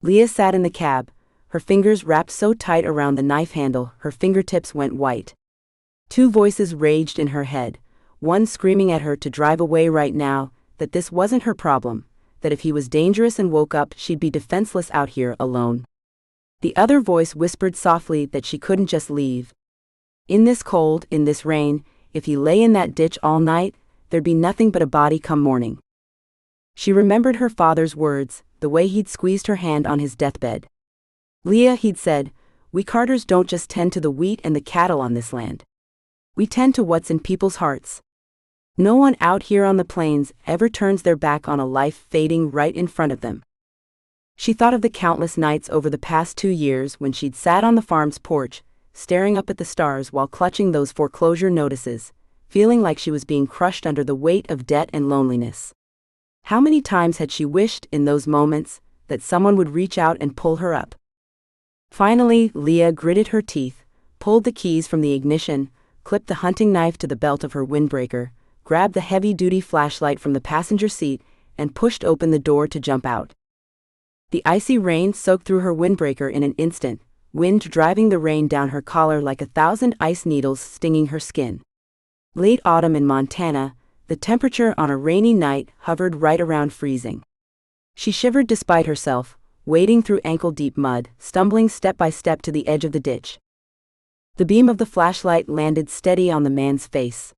Leah sat in the cab, her fingers wrapped so tight around the knife handle her fingertips went white. Two voices raged in her head, one screaming at her to drive away right now, that this wasn't her problem, that if he was dangerous and woke up she'd be defenseless out here alone. The other voice whispered softly that she couldn't just leave. In this cold, in this rain, if he lay in that ditch all night, there'd be nothing but a body come morning. She remembered her father's words, the way he'd squeezed her hand on his deathbed. Leah, he'd said, we Carters don't just tend to the wheat and the cattle on this land. We tend to what's in people's hearts. No one out here on the plains ever turns their back on a life fading right in front of them. She thought of the countless nights over the past 2 years when she'd sat on the farm's porch, staring up at the stars while clutching those foreclosure notices, feeling like she was being crushed under the weight of debt and loneliness. How many times had she wished in those moments that someone would reach out and pull her up? Finally, Leah gritted her teeth, pulled the keys from the ignition, clipped the hunting knife to the belt of her windbreaker, grabbed the heavy-duty flashlight from the passenger seat, and pushed open the door to jump out. The icy rain soaked through her windbreaker in an instant, wind driving the rain down her collar like 1,000 ice needles stinging her skin. Late autumn in Montana, the temperature on a rainy night hovered right around freezing. She shivered despite herself, wading through ankle-deep mud, stumbling step by step to the edge of the ditch. The beam of the flashlight landed steady on the man's face.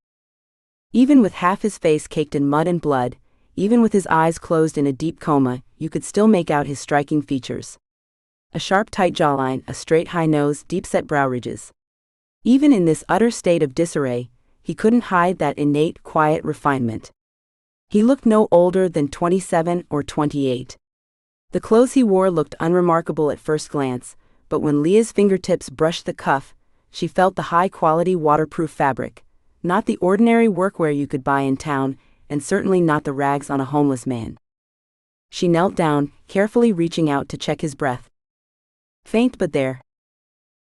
Even with half his face caked in mud and blood, even with his eyes closed in a deep coma, you could still make out his striking features. A sharp, tight jawline, a straight high nose, deep-set brow ridges. Even in this utter state of disarray, he couldn't hide that innate, quiet refinement. He looked no older than 27 or 28. The clothes he wore looked unremarkable at first glance, but when Leah's fingertips brushed the cuff, she felt the high-quality waterproof fabric, not the ordinary workwear you could buy in town, and certainly not the rags on a homeless man. She knelt down, carefully reaching out to check his breath. Faint but there.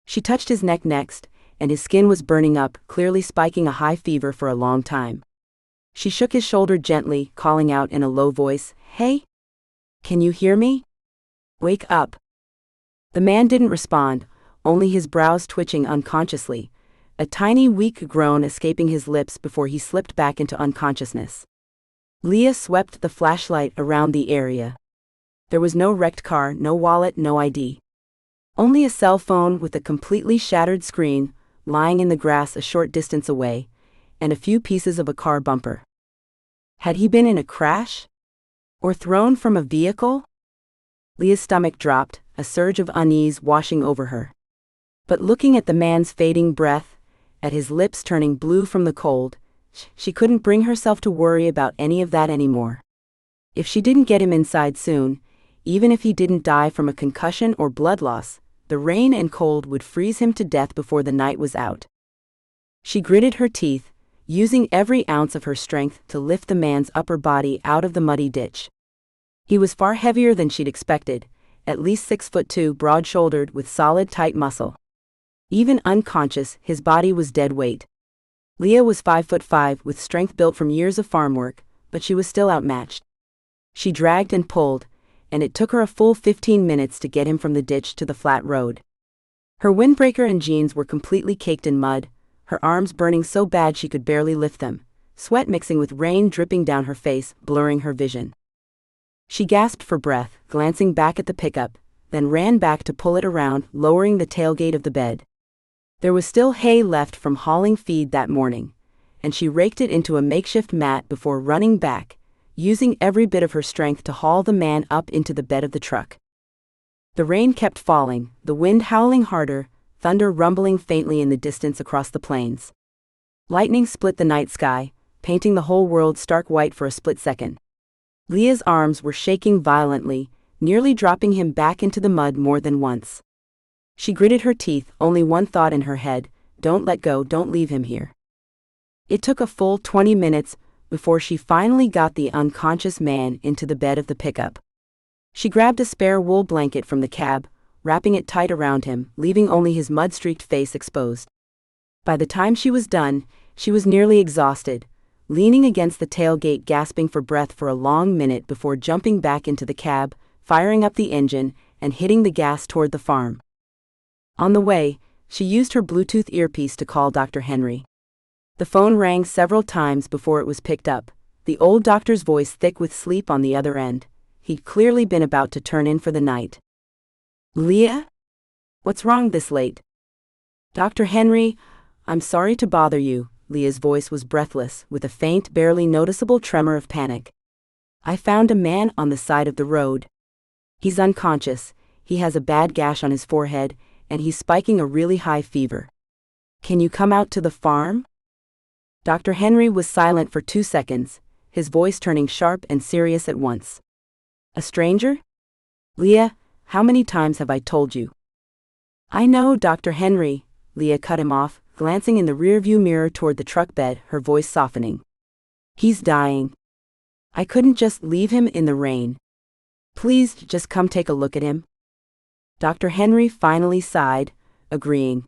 She touched his neck next, and his skin was burning up, clearly spiking a high fever for a long time. She shook his shoulder gently, calling out in a low voice, "Hey? Can you hear me? Wake up." The man didn't respond, only his brows twitching unconsciously, a tiny weak groan escaping his lips before he slipped back into unconsciousness. Leah swept the flashlight around the area. There was no wrecked car, no wallet, no ID. Only a cell phone with a completely shattered screen, lying in the grass a short distance away, and a few pieces of a car bumper. Had he been in a crash? Or thrown from a vehicle? Leah's stomach dropped, a surge of unease washing over her. But looking at the man's fading breath, at his lips turning blue from the cold, she couldn't bring herself to worry about any of that anymore. If she didn't get him inside soon, even if he didn't die from a concussion or blood loss, the rain and cold would freeze him to death before the night was out. She gritted her teeth, using every ounce of her strength to lift the man's upper body out of the muddy ditch. He was far heavier than she'd expected, at least 6'2", broad-shouldered with solid tight muscle. Even unconscious, his body was dead weight. Leah was 5'5", with strength built from years of farm work, but she was still outmatched. She dragged and pulled, and it took her a full 15 minutes to get him from the ditch to the flat road. Her windbreaker and jeans were completely caked in mud, her arms burning so bad she could barely lift them, sweat mixing with rain dripping down her face, blurring her vision. She gasped for breath, glancing back at the pickup, then ran back to pull it around, lowering the tailgate of the bed. There was still hay left from hauling feed that morning, and she raked it into a makeshift mat before running back, using every bit of her strength to haul the man up into the bed of the truck. The rain kept falling, the wind howling harder, thunder rumbling faintly in the distance across the plains. Lightning split the night sky, painting the whole world stark white for a split second. Leah's arms were shaking violently, nearly dropping him back into the mud more than once. She gritted her teeth, only one thought in her head, "Don't let go, don't leave him here." It took a full 20 minutes before she finally got the unconscious man into the bed of the pickup. She grabbed a spare wool blanket from the cab, wrapping it tight around him, leaving only his mud-streaked face exposed. By the time she was done, she was nearly exhausted, leaning against the tailgate gasping for breath for a long minute before jumping back into the cab, firing up the engine, and hitting the gas toward the farm. On the way, she used her Bluetooth earpiece to call Dr. Henry. The phone rang several times before it was picked up, the old doctor's voice thick with sleep on the other end. He'd clearly been about to turn in for the night. "Leah? What's wrong this late?" "Dr. Henry, I'm sorry to bother you." Leah's voice was breathless, with a faint, barely noticeable tremor of panic. "I found a man on the side of the road. He's unconscious, he has a bad gash on his forehead, and he's spiking a really high fever. Can you come out to the farm?" Dr. Henry was silent for 2 seconds, his voice turning sharp and serious at once. "A stranger? Leah, how many times have I told you?" "I know, Dr. Henry," Leah cut him off, glancing in the rearview mirror toward the truck bed, her voice softening. "He's dying. I couldn't just leave him in the rain. Please, just come take a look at him." Dr. Henry finally sighed, agreeing.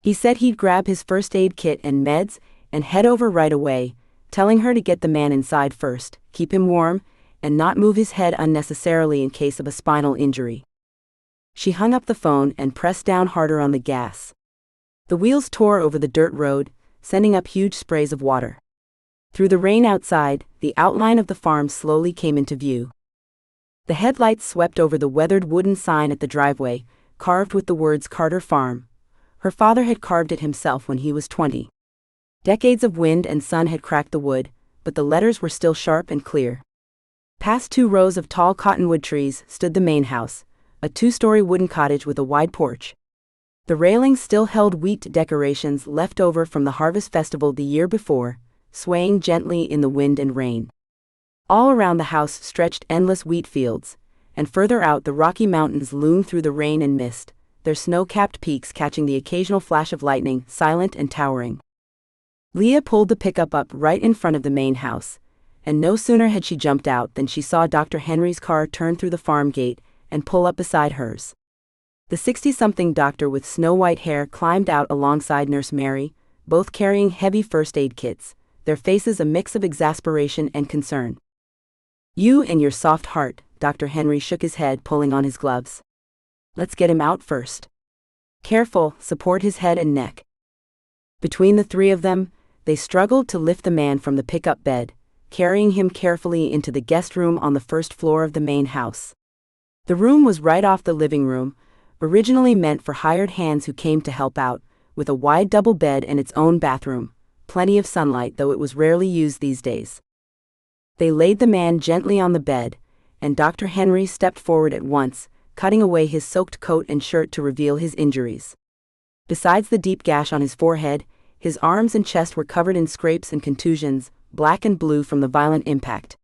He said he'd grab his first aid kit and meds and head over right away, telling her to get the man inside first, keep him warm, and not move his head unnecessarily in case of a spinal injury. She hung up the phone and pressed down harder on the gas. The wheels tore over the dirt road, sending up huge sprays of water. Through the rain outside, the outline of the farm slowly came into view. The headlights swept over the weathered wooden sign at the driveway, carved with the words Carter Farm. Her father had carved it himself when he was 20. Decades of wind and sun had cracked the wood, but the letters were still sharp and clear. Past 2 rows of tall cottonwood trees stood the main house, a 2-story wooden cottage with a wide porch. The railings still held wheat decorations left over from the harvest festival the year before, swaying gently in the wind and rain. All around the house stretched endless wheat fields, and further out the Rocky Mountains loomed through the rain and mist, their snow-capped peaks catching the occasional flash of lightning, silent and towering. Leah pulled the pickup up right in front of the main house, and no sooner had she jumped out than she saw Dr. Henry's car turn through the farm gate and pull up beside hers. The 60-something doctor with snow-white hair climbed out alongside Nurse Mary, both carrying heavy first aid kits, their faces a mix of exasperation and concern. "You and your soft heart," Dr. Henry shook his head, pulling on his gloves. "Let's get him out first. Careful, support his head and neck." Between the 3 of them, they struggled to lift the man from the pickup bed, carrying him carefully into the guest room on the first floor of the main house. The room was right off the living room, originally meant for hired hands who came to help out, with a wide double bed and its own bathroom, plenty of sunlight though it was rarely used these days. They laid the man gently on the bed, and Dr. Henry stepped forward at once, cutting away his soaked coat and shirt to reveal his injuries. Besides the deep gash on his forehead, his arms and chest were covered in scrapes and contusions, black and blue from the violent impact.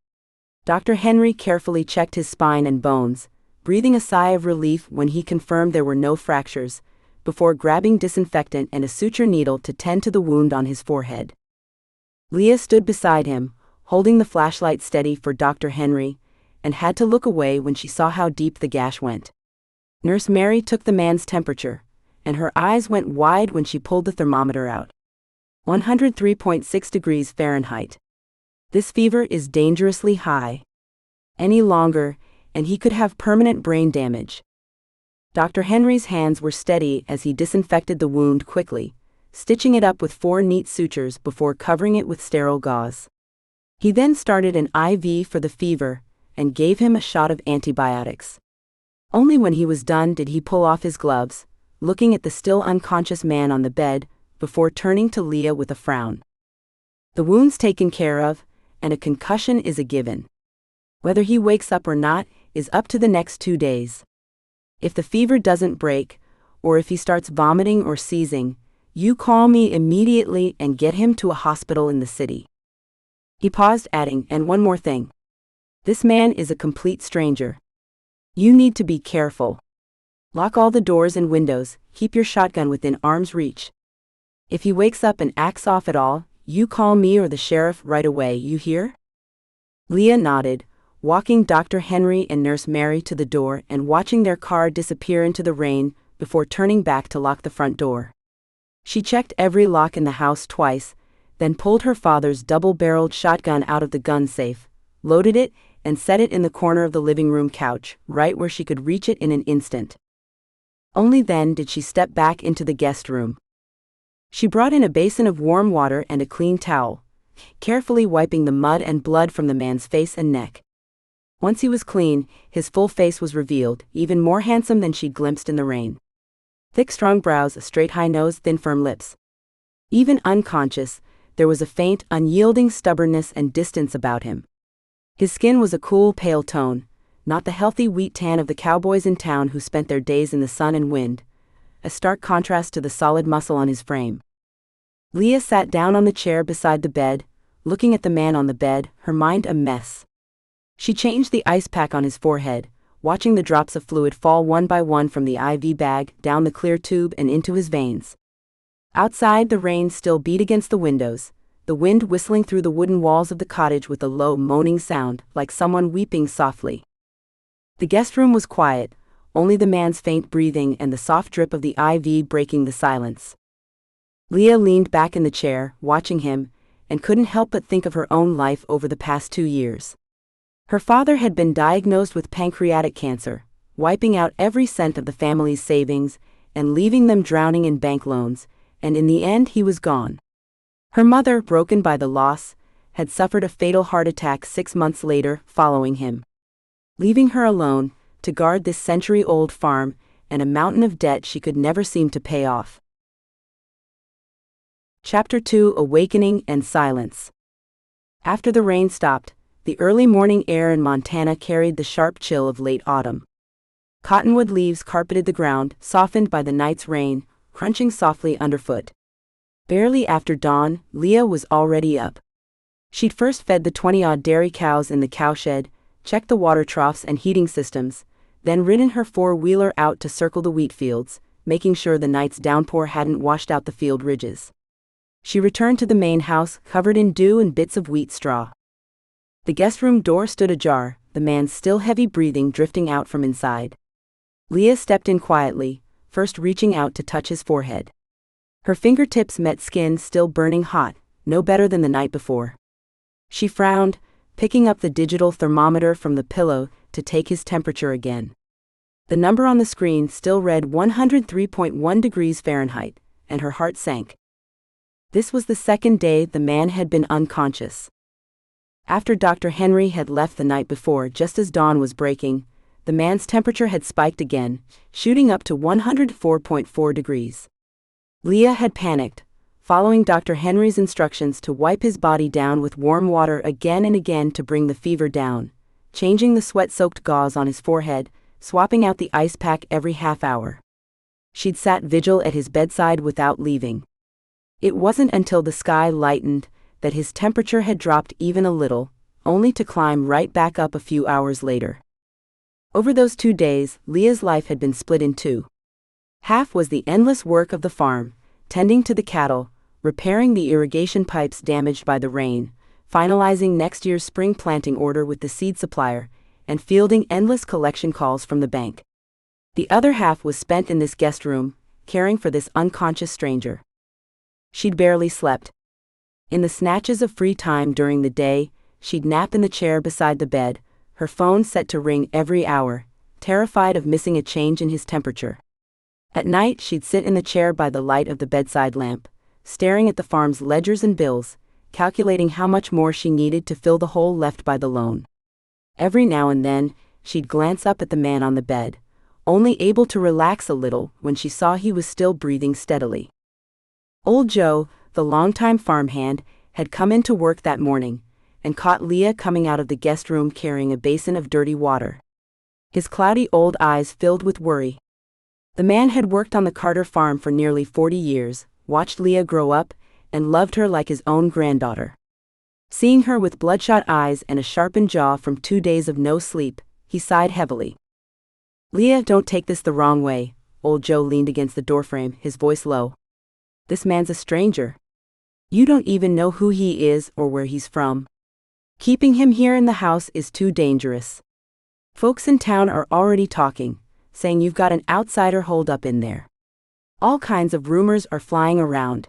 Dr. Henry carefully checked his spine and bones, breathing a sigh of relief when he confirmed there were no fractures, before grabbing disinfectant and a suture needle to tend to the wound on his forehead. Leah stood beside him, holding the flashlight steady for Dr. Henry, and had to look away when she saw how deep the gash went. Nurse Mary took the man's temperature, and her eyes went wide when she pulled the thermometer out. 103.6 degrees Fahrenheit. This fever is dangerously high. Any longer, and he could have permanent brain damage. Dr. Henry's hands were steady as he disinfected the wound quickly, stitching it up with 4 neat sutures before covering it with sterile gauze. He then started an IV for the fever and gave him a shot of antibiotics. Only when he was done did he pull off his gloves, looking at the still unconscious man on the bed, before turning to Leah with a frown. "The wound's taken care of, and a concussion is a given. Whether he wakes up or not is up to the next 2 days. If the fever doesn't break, or if he starts vomiting or seizing, you call me immediately and get him to a hospital in the city." He paused, adding, "And one more thing. This man is a complete stranger. You need to be careful. Lock all the doors and windows, keep your shotgun within arm's reach. If he wakes up and acts off at all, you call me or the sheriff right away, you hear?" Leah nodded, walking Dr. Henry and Nurse Mary to the door and watching their car disappear into the rain before turning back to lock the front door. She checked every lock in the house twice, then pulled her father's double-barreled shotgun out of the gun safe, loaded it, and set it in the corner of the living room couch, right where she could reach it in an instant. Only then did she step back into the guest room. She brought in a basin of warm water and a clean towel, carefully wiping the mud and blood from the man's face and neck. Once he was clean, his full face was revealed, even more handsome than she'd glimpsed in the rain. Thick, strong brows, a straight, high nose, thin, firm lips. Even unconscious, there was a faint, unyielding stubbornness and distance about him. His skin was a cool, pale tone, not the healthy wheat tan of the cowboys in town who spent their days in the sun and wind, a stark contrast to the solid muscle on his frame. Leah sat down on the chair beside the bed, looking at the man on the bed, her mind a mess. She changed the ice pack on his forehead, watching the drops of fluid fall one by one from the IV bag, down the clear tube and into his veins. Outside, the rain still beat against the windows, the wind whistling through the wooden walls of the cottage with a low, moaning sound, like someone weeping softly. The guest room was quiet, only the man's faint breathing and the soft drip of the IV breaking the silence. Leah leaned back in the chair, watching him, and couldn't help but think of her own life over the past 2 years. Her father had been diagnosed with pancreatic cancer, wiping out every cent of the family's savings and leaving them drowning in bank loans, and in the end he was gone. Her mother, broken by the loss, had suffered a fatal heart attack 6 months later, following him, leaving her alone to guard this century-old farm and a mountain of debt she could never seem to pay off. Chapter 2: Awakening and Silence. After the rain stopped, the early morning air in Montana carried the sharp chill of late autumn. Cottonwood leaves carpeted the ground, softened by the night's rain, crunching softly underfoot. Barely after dawn, Leah was already up. She'd first fed the 20-odd dairy cows in the cowshed, checked the water troughs and heating systems, then ridden her four-wheeler out to circle the wheat fields, making sure the night's downpour hadn't washed out the field ridges. She returned to the main house, covered in dew and bits of wheat straw. The guest room door stood ajar, the man's still heavy breathing drifting out from inside. Leah stepped in quietly, first reaching out to touch his forehead. Her fingertips met skin still burning hot, no better than the night before. She frowned, picking up the digital thermometer from the pillow to take his temperature again. The number on the screen still read 103.1 degrees Fahrenheit, and her heart sank. This was the second day the man had been unconscious. After Dr. Henry had left the night before, just as dawn was breaking, the man's temperature had spiked again, shooting up to 104.4 degrees. Leah had panicked, following Dr. Henry's instructions to wipe his body down with warm water again and again to bring the fever down, changing the sweat-soaked gauze on his forehead, swapping out the ice pack every half hour. She'd sat vigil at his bedside without leaving. It wasn't until the sky lightened that his temperature had dropped even a little, only to climb right back up a few hours later. Over those 2 days, Leah's life had been split in two. Half was the endless work of the farm, tending to the cattle, repairing the irrigation pipes damaged by the rain, finalizing next year's spring planting order with the seed supplier, and fielding endless collection calls from the bank. The other half was spent in this guest room, caring for this unconscious stranger. She'd barely slept. In the snatches of free time during the day, she'd nap in the chair beside the bed, her phone set to ring every hour, terrified of missing a change in his temperature. At night, she'd sit in the chair by the light of the bedside lamp, staring at the farm's ledgers and bills, calculating how much more she needed to fill the hole left by the loan. Every now and then, she'd glance up at the man on the bed, only able to relax a little when she saw he was still breathing steadily. Old Joe, the longtime farmhand, had come into work that morning, and caught Leah coming out of the guest room carrying a basin of dirty water. His cloudy old eyes filled with worry. The man had worked on the Carter farm for nearly 40 years, watched Leah grow up, and loved her like his own granddaughter. Seeing her with bloodshot eyes and a sharpened jaw from 2 days of no sleep, he sighed heavily. "Leah, don't take this the wrong way," Old Joe leaned against the doorframe, his voice low. "This man's a stranger. You don't even know who he is or where he's from. Keeping him here in the house is too dangerous. Folks in town are already talking, saying you've got an outsider holed up in there. All kinds of rumors are flying around."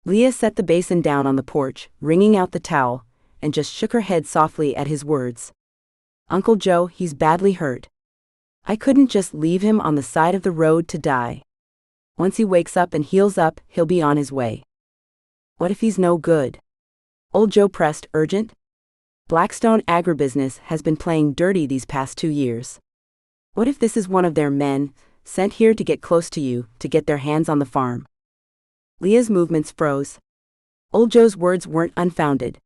Leah set the basin down on the porch, wringing out the towel, and just shook her head softly at his words. Uncle Joe, he's badly hurt. I couldn't just leave him on the side of the road to die. Once he wakes up and heals up, he'll be on his way. What if he's no good? Old Joe pressed, urgent. Blackstone Agribusiness has been playing dirty these past 2 years. What if this is one of their men, sent here to get close to you, to get their hands on the farm? Leah's movements froze. Old Joe's words weren't unfounded.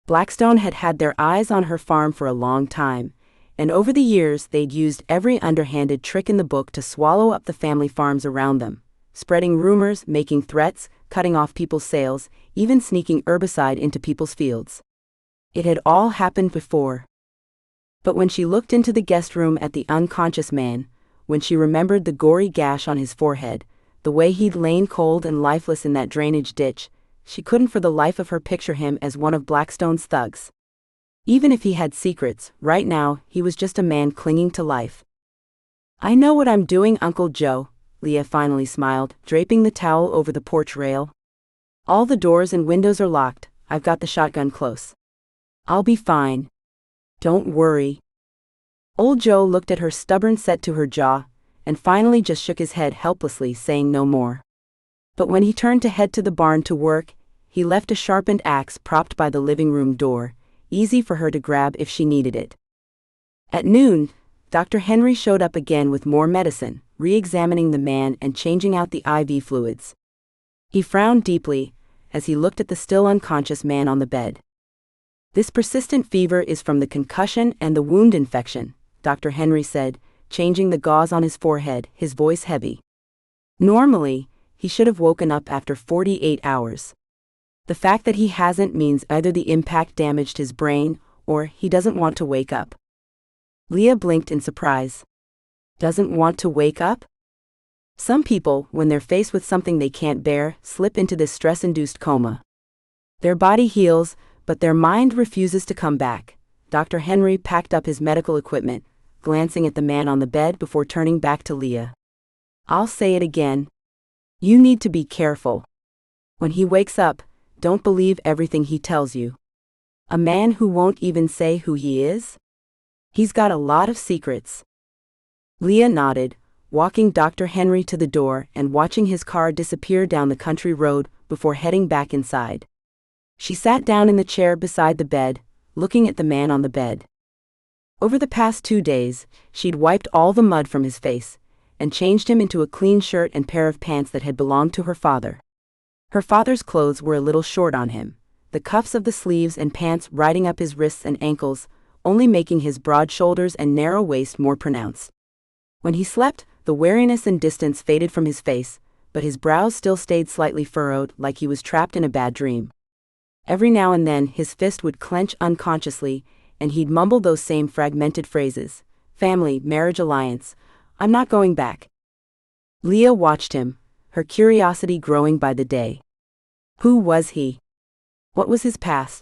Blackstone had had their eyes on her farm for a long time, and over the years they'd used every underhanded trick in the book to swallow up the family farms around them, spreading rumors, making threats, cutting off people's sales, even sneaking herbicide into people's fields. It had all happened before. But when she looked into the guest room at the unconscious man, when she remembered the gory gash on his forehead, the way he'd lain cold and lifeless in that drainage ditch, she couldn't for the life of her picture him as one of Blackstone's thugs. Even if he had secrets, right now, he was just a man clinging to life. I know what I'm doing, Uncle Joe, Leah finally smiled, draping the towel over the porch rail. All the doors and windows are locked, I've got the shotgun close. I'll be fine. Don't worry. Old Joe looked at her stubborn set to her jaw, and finally just shook his head helplessly, saying no more. But when he turned to head to the barn to work, he left a sharpened axe propped by the living room door, easy for her to grab if she needed it. At noon, Dr. Henry showed up again with more medicine, re-examining the man and changing out the IV fluids. He frowned deeply as he looked at the still unconscious man on the bed. This persistent fever is from the concussion and the wound infection, Dr. Henry said, changing the gauze on his forehead, his voice heavy. Normally, he should have woken up after 48 hours. The fact that he hasn't means either the impact damaged his brain, or he doesn't want to wake up. Leah blinked in surprise. Doesn't want to wake up? Some people, when they're faced with something they can't bear, slip into this stress-induced coma. Their body heals, but their mind refuses to come back. Dr. Henry packed up his medical equipment, glancing at the man on the bed before turning back to Leah. I'll say it again. You need to be careful. When he wakes up, don't believe everything he tells you. A man who won't even say who he is? He's got a lot of secrets. Leah nodded, walking Dr. Henry to the door and watching his car disappear down the country road before heading back inside. She sat down in the chair beside the bed, looking at the man on the bed. Over the past 2 days, she'd wiped all the mud from his face, and changed him into a clean shirt and pair of pants that had belonged to her father. Her father's clothes were a little short on him, the cuffs of the sleeves and pants riding up his wrists and ankles, only making his broad shoulders and narrow waist more pronounced. When he slept, the wariness and distance faded from his face, but his brows still stayed slightly furrowed, like he was trapped in a bad dream. Every now and then his fist would clench unconsciously, and he'd mumble those same fragmented phrases. Family, marriage alliance, I'm not going back. Leah watched him, her curiosity growing by the day. Who was he? What was his past?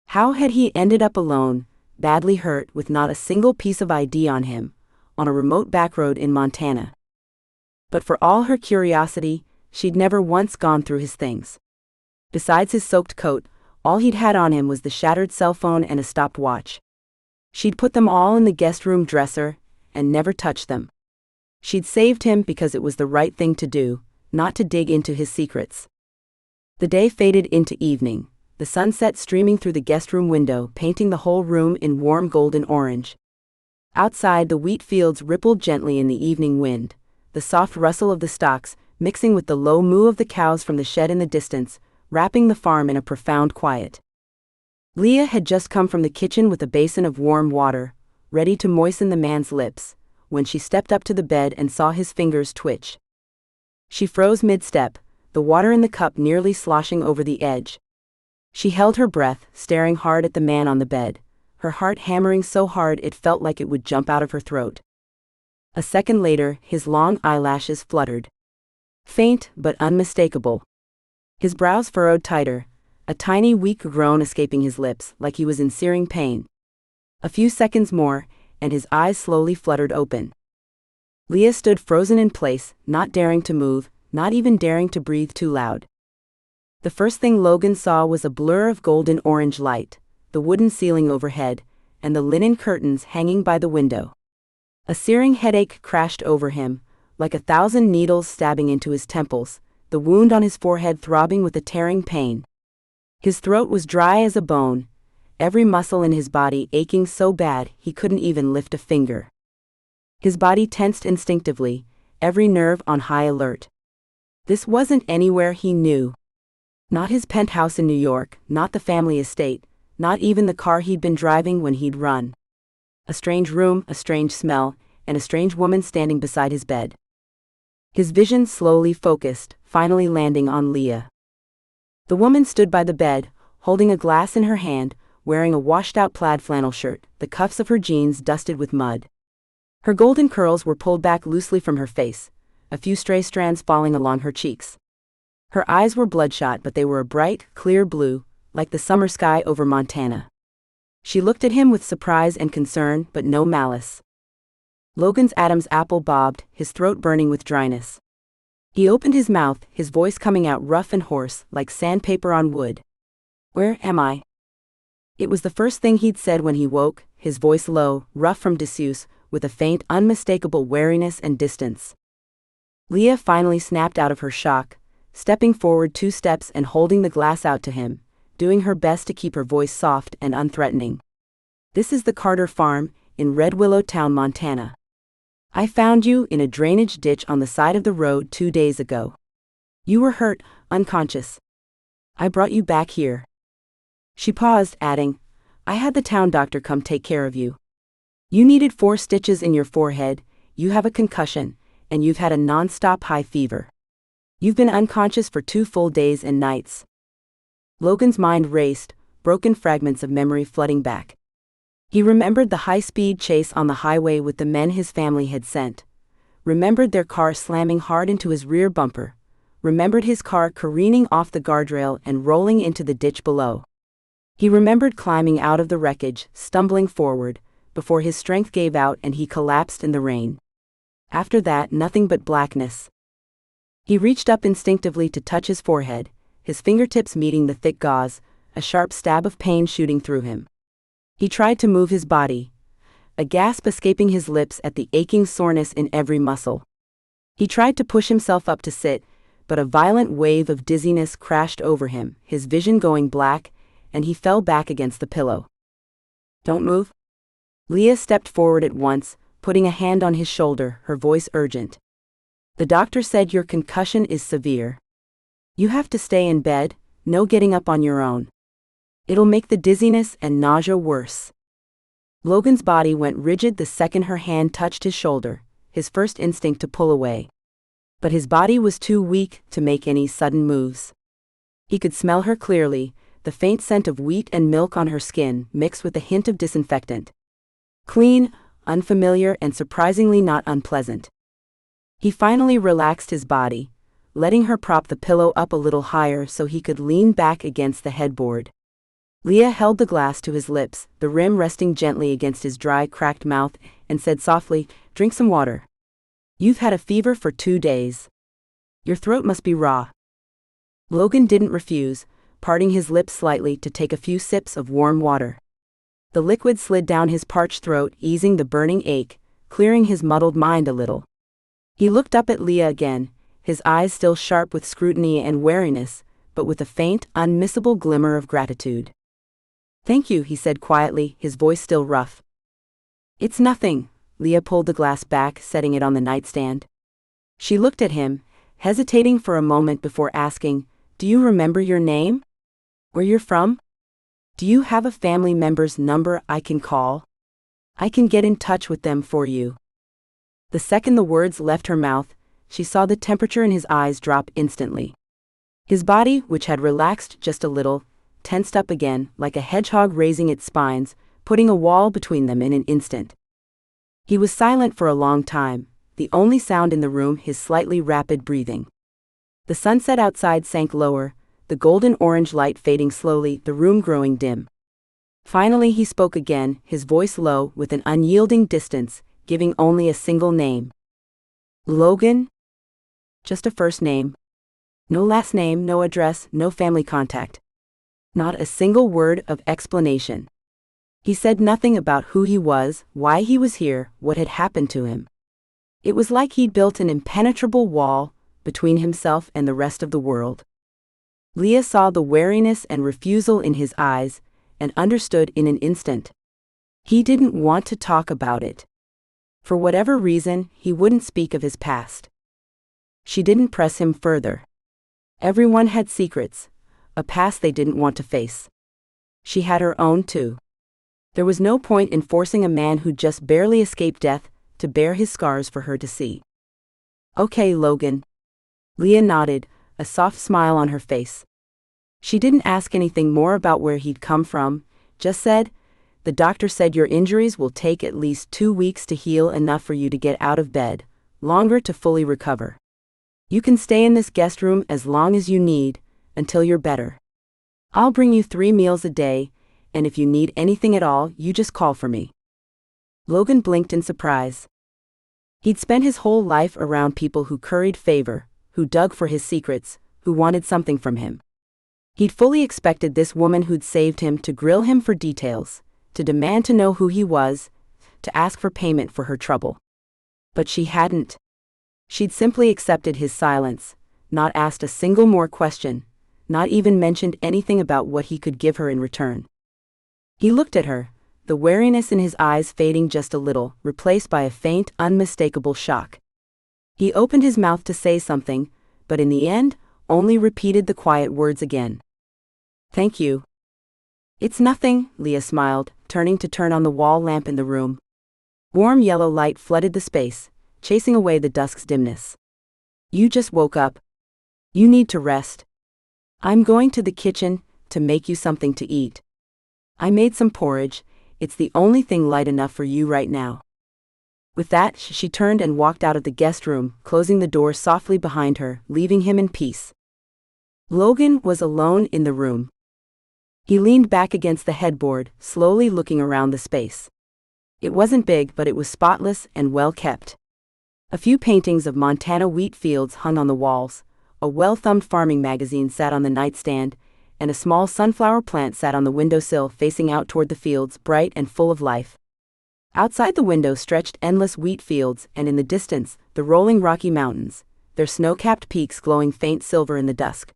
How had he ended up alone, badly hurt with not a single piece of ID on him, on a remote backroad in Montana? But for all her curiosity, she'd never once gone through his things. Besides his soaked coat, all he'd had on him was the shattered cell phone and a stopped watch. She'd put them all in the guest room dresser, and never touched them. She'd saved him because it was the right thing to do, not to dig into his secrets. The day faded into evening, the sunset streaming through the guest room window, painting the whole room in warm golden orange. Outside, the wheat fields rippled gently in the evening wind, the soft rustle of the stalks, mixing with the low moo of the cows from the shed in the distance, wrapping the farm in a profound quiet. Leah had just come from the kitchen with a basin of warm water, ready to moisten the man's lips, when she stepped up to the bed and saw his fingers twitch. She froze mid-step, the water in the cup nearly sloshing over the edge. She held her breath, staring hard at the man on the bed, her heart hammering so hard it felt like it would jump out of her throat. A second later, his long eyelashes fluttered. Faint but unmistakable. His brows furrowed tighter, a tiny weak groan escaping his lips, like he was in searing pain. A few seconds more, and his eyes slowly fluttered open. Leah stood frozen in place, not daring to move, not even daring to breathe too loud. The first thing Logan saw was a blur of golden orange light, the wooden ceiling overhead, and the linen curtains hanging by the window. A searing headache crashed over him, like 1,000 needles stabbing into his temples, the wound on his forehead throbbing with a tearing pain. His throat was dry as a bone, every muscle in his body aching so bad he couldn't even lift a finger. His body tensed instinctively, every nerve on high alert. This wasn't anywhere he knew. Not his penthouse in New York, not the family estate, not even the car he'd been driving when he'd run. A strange room, a strange smell, and a strange woman standing beside his bed. His vision slowly focused, finally landing on Leah. The woman stood by the bed, holding a glass in her hand, wearing a washed-out plaid flannel shirt, the cuffs of her jeans dusted with mud. Her golden curls were pulled back loosely from her face, a few stray strands falling along her cheeks. Her eyes were bloodshot, but they were a bright, clear blue, like the summer sky over Montana. She looked at him with surprise and concern, but no malice. Logan's Adam's apple bobbed, his throat burning with dryness. He opened his mouth, his voice coming out rough and hoarse, like sandpaper on wood. "Where am I?" It was the first thing he'd said when he woke, his voice low, rough from disuse, with a faint, unmistakable wariness and distance. Leah finally snapped out of her shock, stepping forward 2 steps and holding the glass out to him, doing her best to keep her voice soft and unthreatening. "This is the Carter farm, in Red Willow Town, Montana. I found you in a drainage ditch on the side of the road 2 days ago. You were hurt, unconscious. I brought you back here." She paused, adding, "I had the town doctor come take care of you. You needed 4 stitches in your forehead, you have a concussion, and you've had a non-stop high fever. You've been unconscious for 2 full days and nights." Logan's mind raced, broken fragments of memory flooding back. He remembered the high-speed chase on the highway with the men his family had sent, remembered their car slamming hard into his rear bumper, remembered his car careening off the guardrail and rolling into the ditch below. He remembered climbing out of the wreckage, stumbling forward, before his strength gave out and he collapsed in the rain. After that, nothing but blackness. He reached up instinctively to touch his forehead, his fingertips meeting the thick gauze, a sharp stab of pain shooting through him. He tried to move his body, a gasp escaping his lips at the aching soreness in every muscle. He tried to push himself up to sit, but a violent wave of dizziness crashed over him, his vision going black, and he fell back against the pillow. "Don't move." Leah stepped forward at once, putting a hand on his shoulder, her voice urgent. "The doctor said your concussion is severe. You have to stay in bed, no getting up on your own. It'll make the dizziness and nausea worse." Logan's body went rigid the second her hand touched his shoulder, his first instinct to pull away. But his body was too weak to make any sudden moves. He could smell her clearly, the faint scent of wheat and milk on her skin mixed with a hint of disinfectant. Clean, unfamiliar, and surprisingly not unpleasant. He finally relaxed his body, letting her prop the pillow up a little higher so he could lean back against the headboard. Leah held the glass to his lips, the rim resting gently against his dry, cracked mouth, and said softly, "Drink some water. You've had a fever for 2 days. Your throat must be raw." Logan didn't refuse, parting his lips slightly to take a few sips of warm water. The liquid slid down his parched throat, easing the burning ache, clearing his muddled mind a little. He looked up at Leah again, his eyes still sharp with scrutiny and wariness, but with a faint, unmissable glimmer of gratitude. "Thank you," he said quietly, his voice still rough. "It's nothing." Leah pulled the glass back, setting it on the nightstand. She looked at him, hesitating for a moment before asking, "Do you remember your name? Where you're from? Do you have a family member's number I can call? I can get in touch with them for you." The second the words left her mouth, she saw the temperature in his eyes drop instantly. His body, which had relaxed just a little, tensed up again, like a hedgehog raising its spines, putting a wall between them in an instant. He was silent for a long time, the only sound in the room his slightly rapid breathing. The sunset outside sank lower, the golden orange light fading slowly, the room growing dim. Finally he spoke again, his voice low, with an unyielding distance, giving only a single name. "Logan?" Just a first name. No last name, no address, no family contact. Not a single word of explanation. He said nothing about who he was, why he was here, what had happened to him. It was like he'd built an impenetrable wall between himself and the rest of the world. Leah saw the wariness and refusal in his eyes and understood in an instant. He didn't want to talk about it. For whatever reason, he wouldn't speak of his past. She didn't press him further. Everyone had secrets, a past they didn't want to face. She had her own too. There was no point in forcing a man who'd just barely escaped death to bear his scars for her to see. Okay, Logan. Leah nodded, a soft smile on her face. She didn't ask anything more about where he'd come from, just said, "The doctor said your injuries will take at least 2 weeks to heal, enough for you to get out of bed, longer to fully recover. You can stay in this guest room as long as you need, until you're better. I'll bring you 3 meals a day, and if you need anything at all, you just call for me." Logan blinked in surprise. He'd spent his whole life around people who curried favor, who dug for his secrets, who wanted something from him. He'd fully expected this woman who'd saved him to grill him for details, to demand to know who he was, to ask for payment for her trouble. But she hadn't. She'd simply accepted his silence, not asked a single more question, not even mentioned anything about what he could give her in return. He looked at her, the wariness in his eyes fading just a little, replaced by a faint, unmistakable shock. He opened his mouth to say something, but in the end, only repeated the quiet words again. "Thank you." "It's nothing," Leah smiled, turning on the wall lamp in the room. Warm yellow light flooded the space, chasing away the dusk's dimness. "You just woke up. You need to rest. I'm going to the kitchen to make you something to eat. I made some porridge, it's the only thing light enough for you right now." With that, she turned and walked out of the guest room, closing the door softly behind her, leaving him in peace. Logan was alone in the room. He leaned back against the headboard, slowly looking around the space. It wasn't big, but it was spotless and well kept. A few paintings of Montana wheat fields hung on the walls, a well-thumbed farming magazine sat on the nightstand, and a small sunflower plant sat on the windowsill facing out toward the fields, bright and full of life. Outside the window stretched endless wheat fields, and in the distance, the rolling Rocky Mountains, their snow-capped peaks glowing faint silver in the dusk.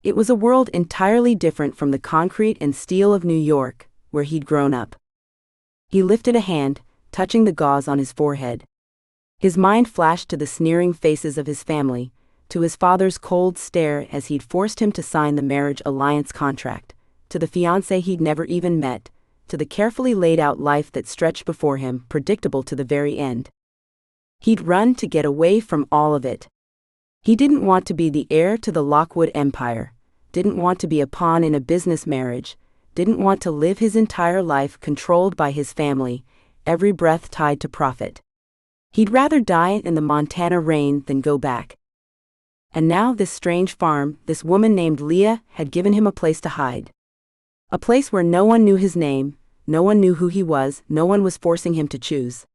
It was a world entirely different from the concrete and steel of New York, where he'd grown up. He lifted a hand, touching the gauze on his forehead. His mind flashed to the sneering faces of his family, to his father's cold stare as he'd forced him to sign the marriage alliance contract, to the fiancée he'd never even met, to the carefully laid-out life that stretched before him, predictable to the very end. He'd run to get away from all of it. He didn't want to be the heir to the Lockwood empire, didn't want to be a pawn in a business marriage, didn't want to live his entire life controlled by his family, every breath tied to profit. He'd rather die in the Montana rain than go back. And now this strange farm, this woman named Leah, had given him a place to hide. A place where no one knew his name, no one knew who he was, no one was forcing him to choose.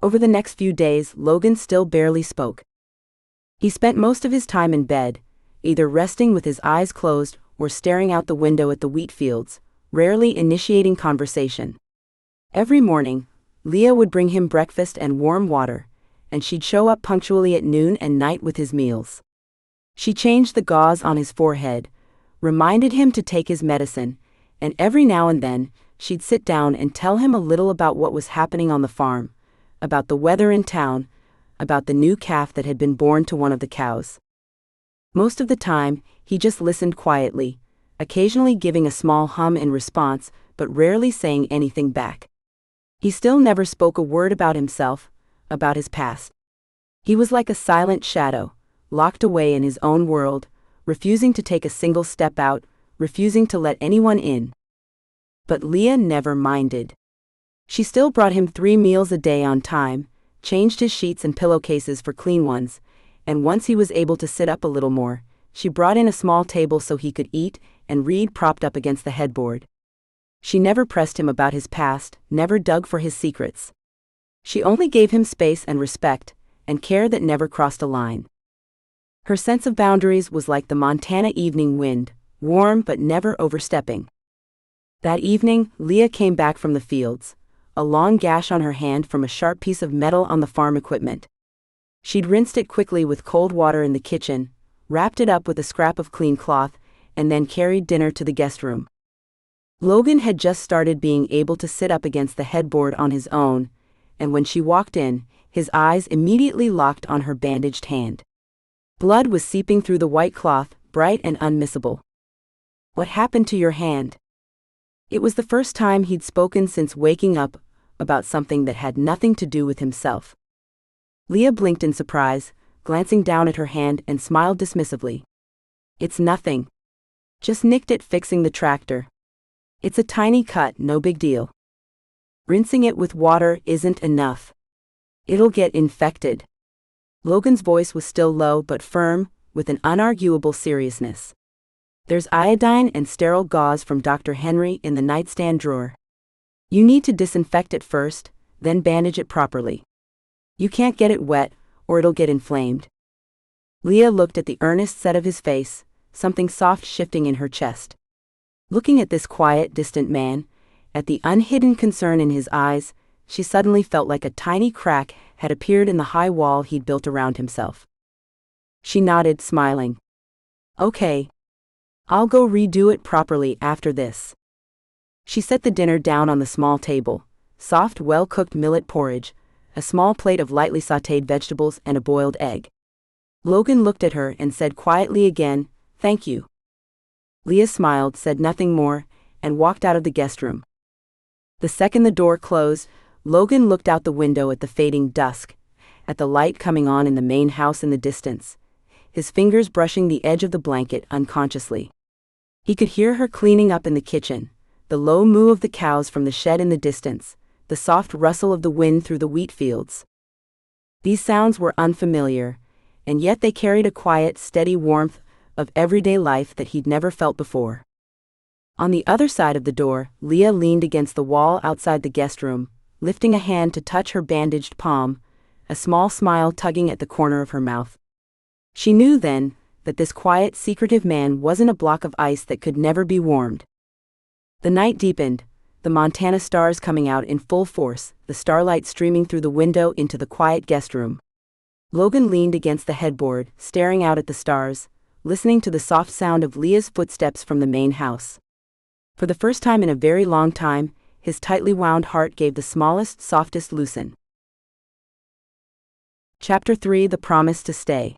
Over the next few days, Logan still barely spoke. He spent most of his time in bed, either resting with his eyes closed or staring out the window at the wheat fields, rarely initiating conversation. Every morning, Leah would bring him breakfast and warm water, and she'd show up punctually at noon and night with his meals. She changed the gauze on his forehead, reminded him to take his medicine, and every now and then, she'd sit down and tell him a little about what was happening on the farm, about the weather in town, about the new calf that had been born to one of the cows. Most of the time, he just listened quietly, occasionally giving a small hum in response, but rarely saying anything back. He still never spoke a word about himself, about his past. He was like a silent shadow, locked away in his own world, refusing to take a single step out, refusing to let anyone in. But Leah never minded. She still brought him 3 meals a day on time, changed his sheets and pillowcases for clean ones, and once he was able to sit up a little more, she brought in a small table so he could eat and read propped up against the headboard. She never pressed him about his past, never dug for his secrets. She only gave him space and respect, and care that never crossed a line. Her sense of boundaries was like the Montana evening wind, warm but never overstepping. That evening, Leah came back from the fields, a long gash on her hand from a sharp piece of metal on the farm equipment. She'd rinsed it quickly with cold water in the kitchen, wrapped it up with a scrap of clean cloth, and then carried dinner to the guest room. Logan had just started being able to sit up against the headboard on his own, and when she walked in, his eyes immediately locked on her bandaged hand. Blood was seeping through the white cloth, bright and unmissable. "What happened to your hand?" It was the first time he'd spoken since waking up about something that had nothing to do with himself. Leah blinked in surprise, glancing down at her hand, and smiled dismissively. "It's nothing. Just nicked it fixing the tractor. It's a tiny cut, no big deal. Rinsing it with water isn't enough. It'll get infected." Logan's voice was still low but firm, with an unarguable seriousness. "There's iodine and sterile gauze from Dr. Henry in the nightstand drawer. You need to disinfect it first, then bandage it properly. You can't get it wet, or it'll get inflamed." Leah looked at the earnest set of his face, something soft shifting in her chest. Looking at this quiet, distant man, at the unhidden concern in his eyes, she suddenly felt like a tiny crack had appeared in the high wall he'd built around himself. She nodded, smiling. "Okay. I'll go redo it properly after this." She set the dinner down on the small table: soft, well-cooked millet porridge, a small plate of lightly sautéed vegetables, and a boiled egg. Logan looked at her and said quietly again, "Thank you." Leah smiled, said nothing more, and walked out of the guest room. The second the door closed, Logan looked out the window at the fading dusk, at the light coming on in the main house in the distance, his fingers brushing the edge of the blanket unconsciously. He could hear her cleaning up in the kitchen, the low moo of the cows from the shed in the distance, the soft rustle of the wind through the wheat fields. These sounds were unfamiliar, and yet they carried a quiet, steady warmth of everyday life that he'd never felt before. On the other side of the door, Leah leaned against the wall outside the guest room, lifting a hand to touch her bandaged palm, a small smile tugging at the corner of her mouth. She knew then that this quiet, secretive man wasn't a block of ice that could never be warmed. The night deepened, the Montana stars coming out in full force, the starlight streaming through the window into the quiet guest room. Logan leaned against the headboard, staring out at the stars, listening to the soft sound of Leah's footsteps from the main house. For the first time in a very long time, his tightly wound heart gave the smallest, softest loosen. Chapter 3: The Promise to Stay.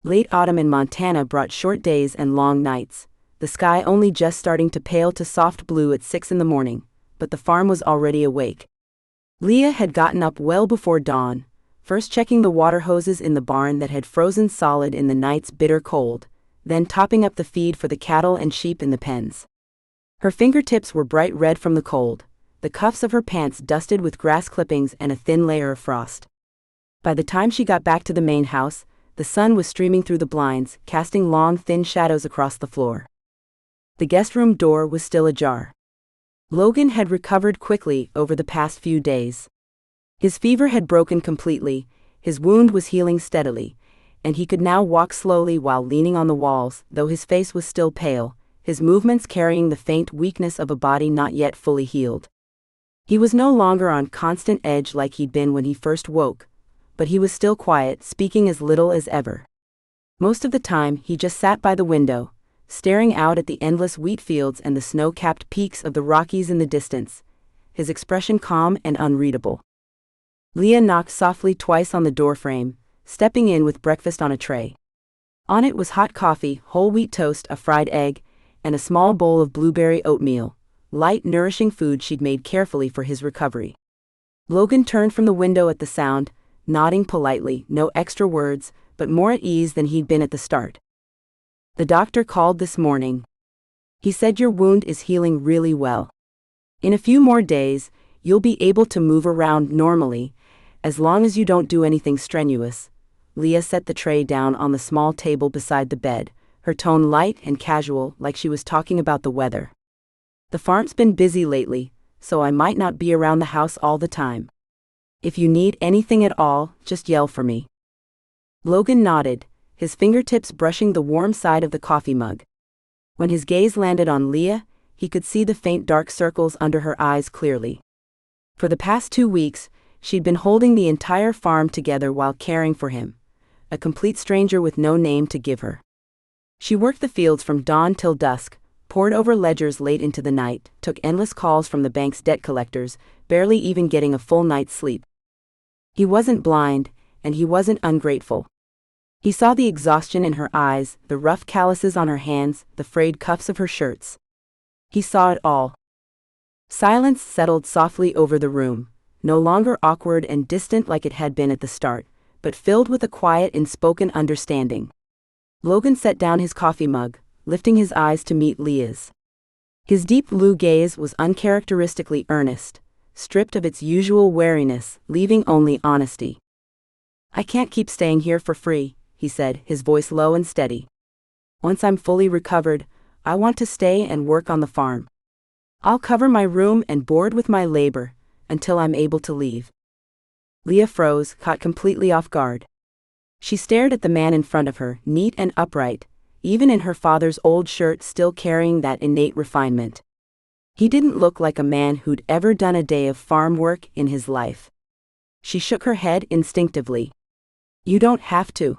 Late autumn in Montana brought short days and long nights, the sky only just starting to pale to soft blue at 6 in the morning, but the farm was already awake. Leah had gotten up well before dawn, first checking the water hoses in the barn that had frozen solid in the night's bitter cold, then topping up the feed for the cattle and sheep in the pens. Her fingertips were bright red from the cold, the cuffs of her pants dusted with grass clippings and a thin layer of frost. By the time she got back to the main house, the sun was streaming through the blinds, casting long, thin shadows across the floor. The guest room door was still ajar. Logan had recovered quickly over the past few days. His fever had broken completely, his wound was healing steadily, and he could now walk slowly while leaning on the walls, though his face was still pale, his movements carrying the faint weakness of a body not yet fully healed. He was no longer on constant edge like he'd been when he first woke, but he was still quiet, speaking as little as ever. Most of the time, he just sat by the window, staring out at the endless wheat fields and the snow-capped peaks of the Rockies in the distance, his expression calm and unreadable. Leah knocked softly twice on the doorframe, stepping in with breakfast on a tray. On it was hot coffee, whole wheat toast, a fried egg, and a small bowl of blueberry oatmeal, light, nourishing food she'd made carefully for his recovery. Logan turned from the window at the sound, nodding politely, no extra words, but more at ease than he'd been at the start. "The doctor called this morning. He said your wound is healing really well. In a few more days, you'll be able to move around normally, as long as you don't do anything strenuous." Leah set the tray down on the small table beside the bed, her tone light and casual, like she was talking about the weather. "The farm's been busy lately, so I might not be around the house all the time. If you need anything at all, just yell for me." Logan nodded, his fingertips brushing the warm side of the coffee mug. When his gaze landed on Leah, he could see the faint dark circles under her eyes clearly. For the past 2 weeks, she'd been holding the entire farm together while caring for him, a complete stranger with no name to give her. She worked the fields from dawn till dusk, pored over ledgers late into the night, took endless calls from the bank's debt collectors, barely even getting a full night's sleep. He wasn't blind, and he wasn't ungrateful. He saw the exhaustion in her eyes, the rough calluses on her hands, the frayed cuffs of her shirts. He saw it all. Silence settled softly over the room, no longer awkward and distant like it had been at the start, but filled with a quiet, unspoken understanding. Logan set down his coffee mug, lifting his eyes to meet Leah's. His deep blue gaze was uncharacteristically earnest, stripped of its usual wariness, leaving only honesty. "I can't keep staying here for free," he said, his voice low and steady. "Once I'm fully recovered, I want to stay and work on the farm. I'll cover my room and board with my labor, until I'm able to leave." Leah froze, caught completely off guard. She stared at the man in front of her, neat and upright, even in her father's old shirt still carrying that innate refinement. He didn't look like a man who'd ever done a day of farm work in his life. She shook her head instinctively. "You don't have to.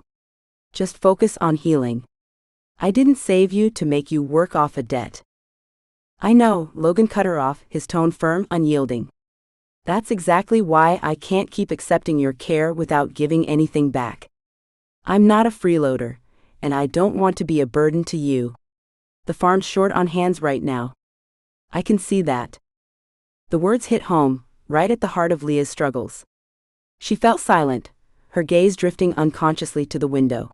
Just focus on healing. I didn't save you to make you work off a debt." "I know," Logan cut her off, his tone firm, unyielding. "That's exactly why I can't keep accepting your care without giving anything back. I'm not a freeloader, and I don't want to be a burden to you. The farm's short on hands right now. I can see that." The words hit home, right at the heart of Leah's struggles. She felt silent, her gaze drifting unconsciously to the window.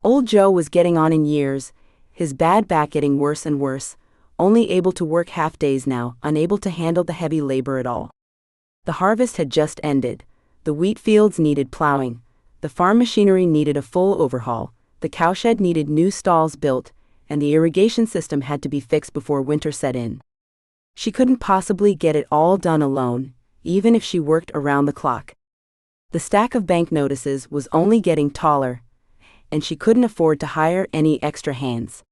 Old Joe was getting on in years, his bad back getting worse and worse, only able to work half days now, unable to handle the heavy labor at all. The harvest had just ended, the wheat fields needed plowing, the farm machinery needed a full overhaul, the cowshed needed new stalls built, and the irrigation system had to be fixed before winter set in. She couldn't possibly get it all done alone, even if she worked around the clock. The stack of bank notices was only getting taller, and she couldn't afford to hire any extra hands.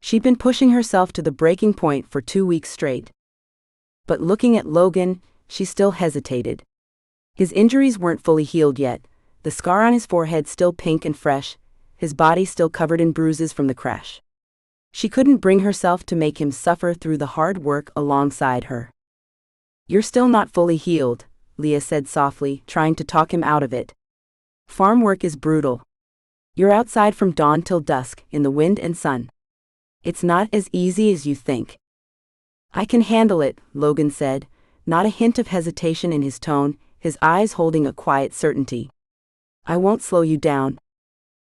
She'd been pushing herself to the breaking point for 2 weeks straight. But looking at Logan, she still hesitated. His injuries weren't fully healed yet, the scar on his forehead still pink and fresh, his body still covered in bruises from the crash. She couldn't bring herself to make him suffer through the hard work alongside her. "You're still not fully healed," Leah said softly, trying to talk him out of it. "Farm work is brutal. You're outside from dawn till dusk, in the wind and sun. It's not as easy as you think." "I can handle it," Logan said, not a hint of hesitation in his tone, his eyes holding a quiet certainty. "I won't slow you down.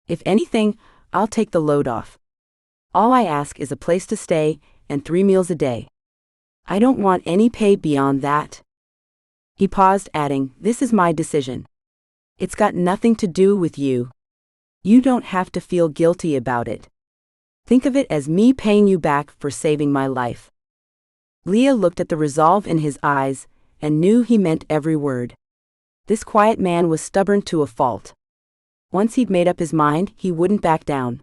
If anything, I'll take the load off. All I ask is a place to stay, and 3 meals a day. I don't want any pay beyond that." He paused, adding, "This is my decision. It's got nothing to do with you. You don't have to feel guilty about it. Think of it as me paying you back for saving my life." Leah looked at the resolve in his eyes, and knew he meant every word. This quiet man was stubborn to a fault. Once he'd made up his mind, he wouldn't back down.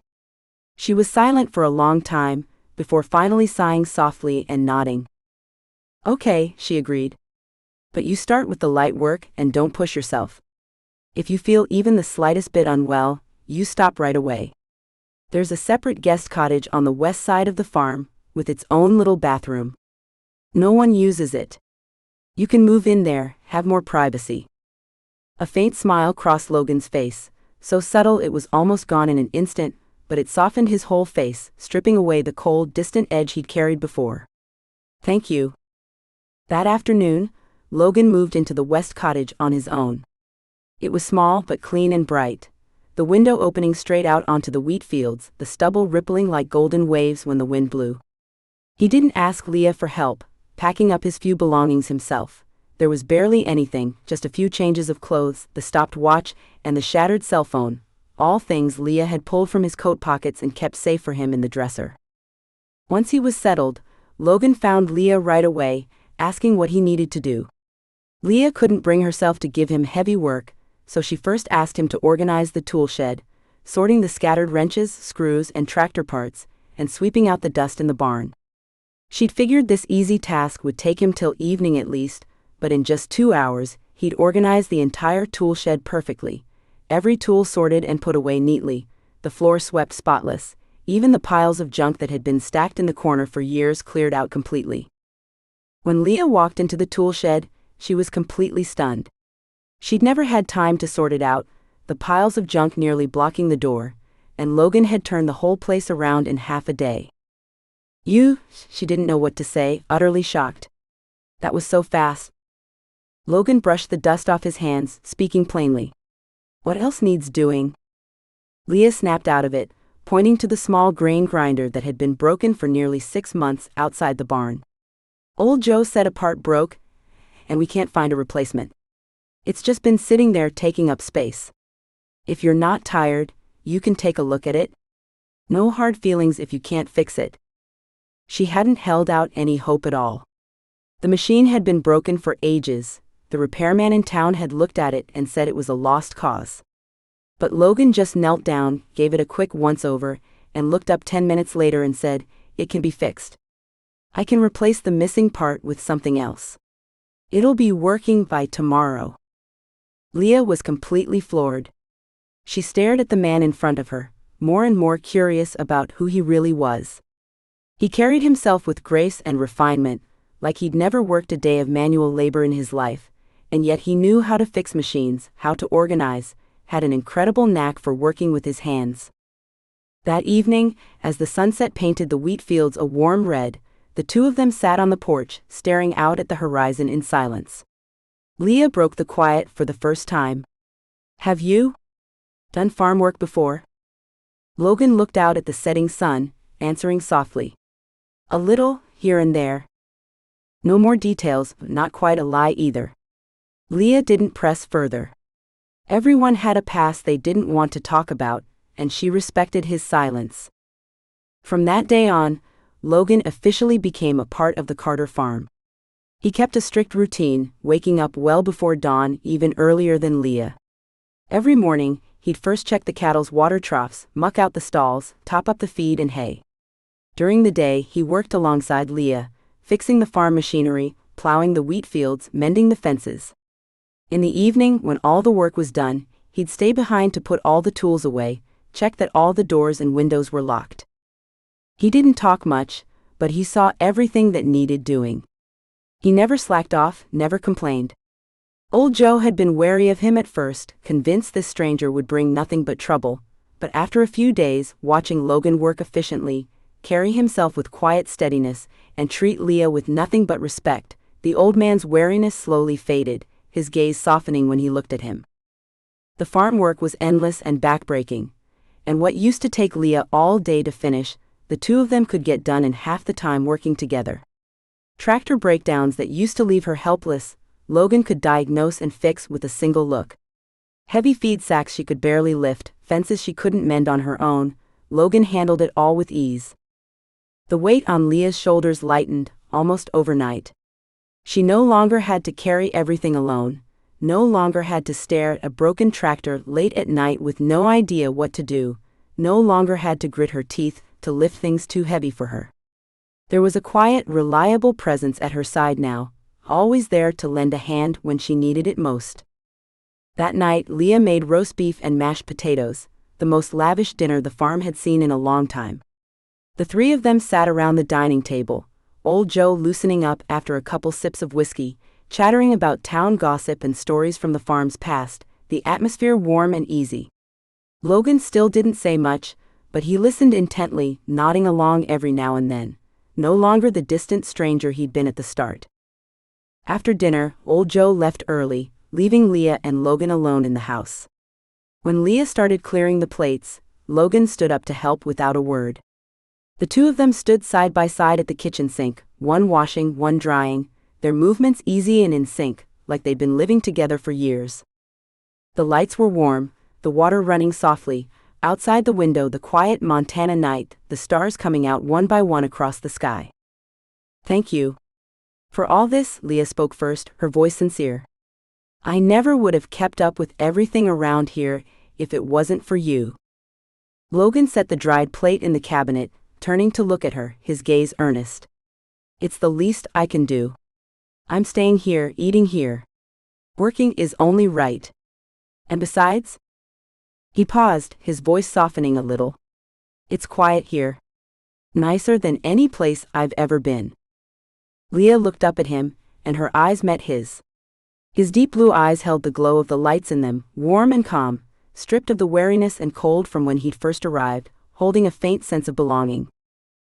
She was silent for a long time, before finally sighing softly and nodding. "Okay," she agreed. "But you start with the light work and don't push yourself. If you feel even the slightest bit unwell, you stop right away. There's a separate guest cottage on the west side of the farm, with its own little bathroom. No one uses it. You can move in there, have more privacy." A faint smile crossed Logan's face, so subtle it was almost gone in an instant, but it softened his whole face, stripping away the cold, distant edge he'd carried before. "Thank you." That afternoon, Logan moved into the west cottage on his own. It was small but clean and bright, the window opening straight out onto the wheat fields, the stubble rippling like golden waves when the wind blew. He didn't ask Leah for help, packing up his few belongings himself. There was barely anything, just a few changes of clothes, the stopped watch, and the shattered cell phone, all things Leah had pulled from his coat pockets and kept safe for him in the dresser. Once he was settled, Logan found Leah right away, asking what he needed to do. Leah couldn't bring herself to give him heavy work, so she first asked him to organize the tool shed, sorting the scattered wrenches, screws, and tractor parts, and sweeping out the dust in the barn. She'd figured this easy task would take him till evening at least, but in just 2 hours, he'd organized the entire tool shed perfectly. Every tool sorted and put away neatly, the floor swept spotless, even the piles of junk that had been stacked in the corner for years cleared out completely. When Leah walked into the tool shed, she was completely stunned. She'd never had time to sort it out, the piles of junk nearly blocking the door, and Logan had turned the whole place around in half a day. She didn't know what to say, utterly shocked. That was so fast. Logan brushed the dust off his hands, speaking plainly. What else needs doing? Leah snapped out of it, pointing to the small grain grinder that had been broken for nearly 6 months outside the barn. Old Joe said a part broke, and we can't find a replacement. It's just been sitting there taking up space. If you're not tired, you can take a look at it. No hard feelings if you can't fix it. She hadn't held out any hope at all. The machine had been broken for ages. The repairman in town had looked at it and said it was a lost cause. But Logan just knelt down, gave it a quick once-over, and looked up 10 minutes later and said, "It can be fixed. I can replace the missing part with something else. It'll be working by tomorrow." Leah was completely floored. She stared at the man in front of her, more and more curious about who he really was. He carried himself with grace and refinement, like he'd never worked a day of manual labor in his life, and yet he knew how to fix machines, how to organize, had an incredible knack for working with his hands. That evening, as the sunset painted the wheat fields a warm red, the two of them sat on the porch, staring out at the horizon in silence. Leah broke the quiet for the first time. "Have you done farm work before?" Logan looked out at the setting sun, answering softly. "A little, here and there." No more details, but not quite a lie either. Leah didn't press further. Everyone had a past they didn't want to talk about, and she respected his silence. From that day on, Logan officially became a part of the Carter farm. He kept a strict routine, waking up well before dawn, even earlier than Leah. Every morning, he'd first check the cattle's water troughs, muck out the stalls, top up the feed and hay. During the day, he worked alongside Leah, fixing the farm machinery, plowing the wheat fields, mending the fences. In the evening, when all the work was done, he'd stay behind to put all the tools away, check that all the doors and windows were locked. He didn't talk much, but he saw everything that needed doing. He never slacked off, never complained. Old Joe had been wary of him at first, convinced this stranger would bring nothing but trouble, but after a few days, watching Logan work efficiently, carry himself with quiet steadiness, and treat Leah with nothing but respect, the old man's wariness slowly faded, his gaze softening when he looked at him. The farm work was endless and backbreaking, and what used to take Leah all day to finish, the two of them could get done in half the time working together. Tractor breakdowns that used to leave her helpless, Logan could diagnose and fix with a single look. Heavy feed sacks she could barely lift, fences she couldn't mend on her own, Logan handled it all with ease. The weight on Leah's shoulders lightened, almost overnight. She no longer had to carry everything alone, no longer had to stare at a broken tractor late at night with no idea what to do, no longer had to grit her teeth to lift things too heavy for her. There was a quiet, reliable presence at her side now, always there to lend a hand when she needed it most. That night, Leah made roast beef and mashed potatoes, the most lavish dinner the farm had seen in a long time. The three of them sat around the dining table, Old Joe loosening up after a couple sips of whiskey, chattering about town gossip and stories from the farm's past, the atmosphere warm and easy. Logan still didn't say much, but he listened intently, nodding along every now and then, no longer the distant stranger he'd been at the start. After dinner, Old Joe left early, leaving Leah and Logan alone in the house. When Leah started clearing the plates, Logan stood up to help without a word. The two of them stood side by side at the kitchen sink, one washing, one drying, their movements easy and in sync, like they'd been living together for years. The lights were warm, the water running softly, outside the window the quiet Montana night, the stars coming out one by one across the sky. "Thank you for all this," Leah spoke first, her voice sincere. "I never would have kept up with everything around here if it wasn't for you." Logan set the dried plate in the cabinet, turning to look at her, his gaze earnest. It's the least I can do. I'm staying here, eating here. Working is only right. And besides?" He paused, his voice softening a little. "It's quiet here. Nicer than any place I've ever been." Leah looked up at him, and her eyes met his. His deep blue eyes held the glow of the lights in them, warm and calm, stripped of the wariness and cold from when he'd first arrived, holding a faint sense of belonging.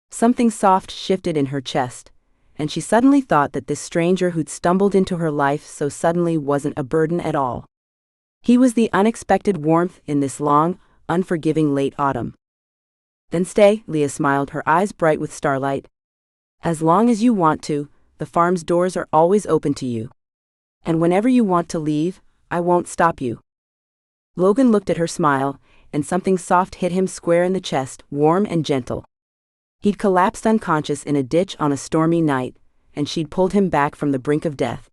Something soft shifted in her chest, and she suddenly thought that this stranger who'd stumbled into her life so suddenly wasn't a burden at all. He was the unexpected warmth in this long, unforgiving late autumn. "Then stay," Leah smiled, her eyes bright with starlight. "As long as you want to, the farm's doors are always open to you. And whenever you want to leave, I won't stop you." Logan looked at her smile, and something soft hit him square in the chest, warm and gentle. He'd collapsed unconscious in a ditch on a stormy night, and she'd pulled him back from the brink of death.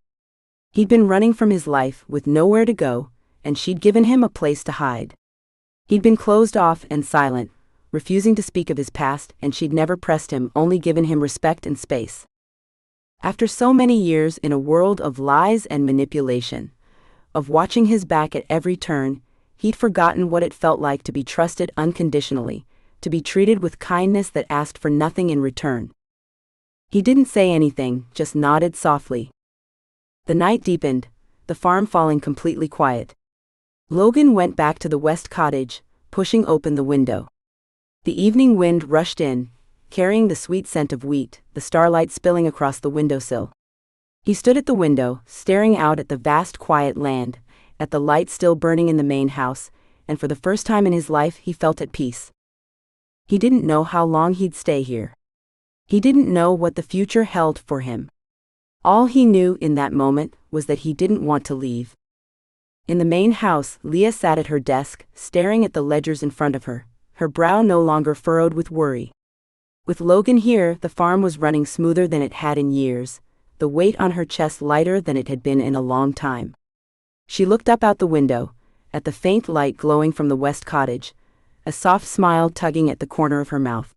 He'd been running from his life with nowhere to go, and she'd given him a place to hide. He'd been closed off and silent, refusing to speak of his past, and she'd never pressed him, only given him respect and space. After so many years in a world of lies and manipulation, of watching his back at every turn, he'd forgotten what it felt like to be trusted unconditionally, to be treated with kindness that asked for nothing in return. He didn't say anything, just nodded softly. The night deepened, the farm falling completely quiet. Logan went back to the west cottage, pushing open the window. The evening wind rushed in, carrying the sweet scent of wheat, the starlight spilling across the windowsill. He stood at the window, staring out at the vast quiet land, at the light still burning in the main house, and for the first time in his life he felt at peace. He didn't know how long he'd stay here. He didn't know what the future held for him. All he knew in that moment was that he didn't want to leave. In the main house, Leah sat at her desk, staring at the ledgers in front of her, her brow no longer furrowed with worry. With Logan here, the farm was running smoother than it had in years, the weight on her chest lighter than it had been in a long time. She looked up out the window, at the faint light glowing from the west cottage, a soft smile tugging at the corner of her mouth.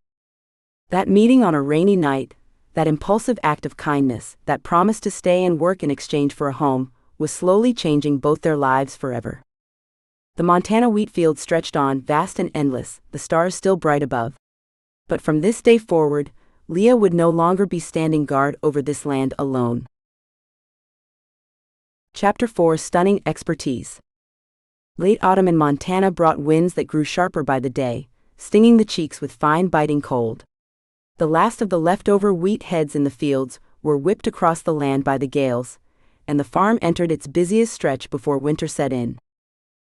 That meeting on a rainy night, that impulsive act of kindness, that promise to stay and work in exchange for a home, was slowly changing both their lives forever. The Montana wheat field stretched on, vast and endless, the stars still bright above. But from this day forward, Leah would no longer be standing guard over this land alone. Chapter 4: Stunning Expertise. Late autumn in Montana brought winds that grew sharper by the day, stinging the cheeks with fine biting cold. The last of the leftover wheat heads in the fields were whipped across the land by the gales, and the farm entered its busiest stretch before winter set in.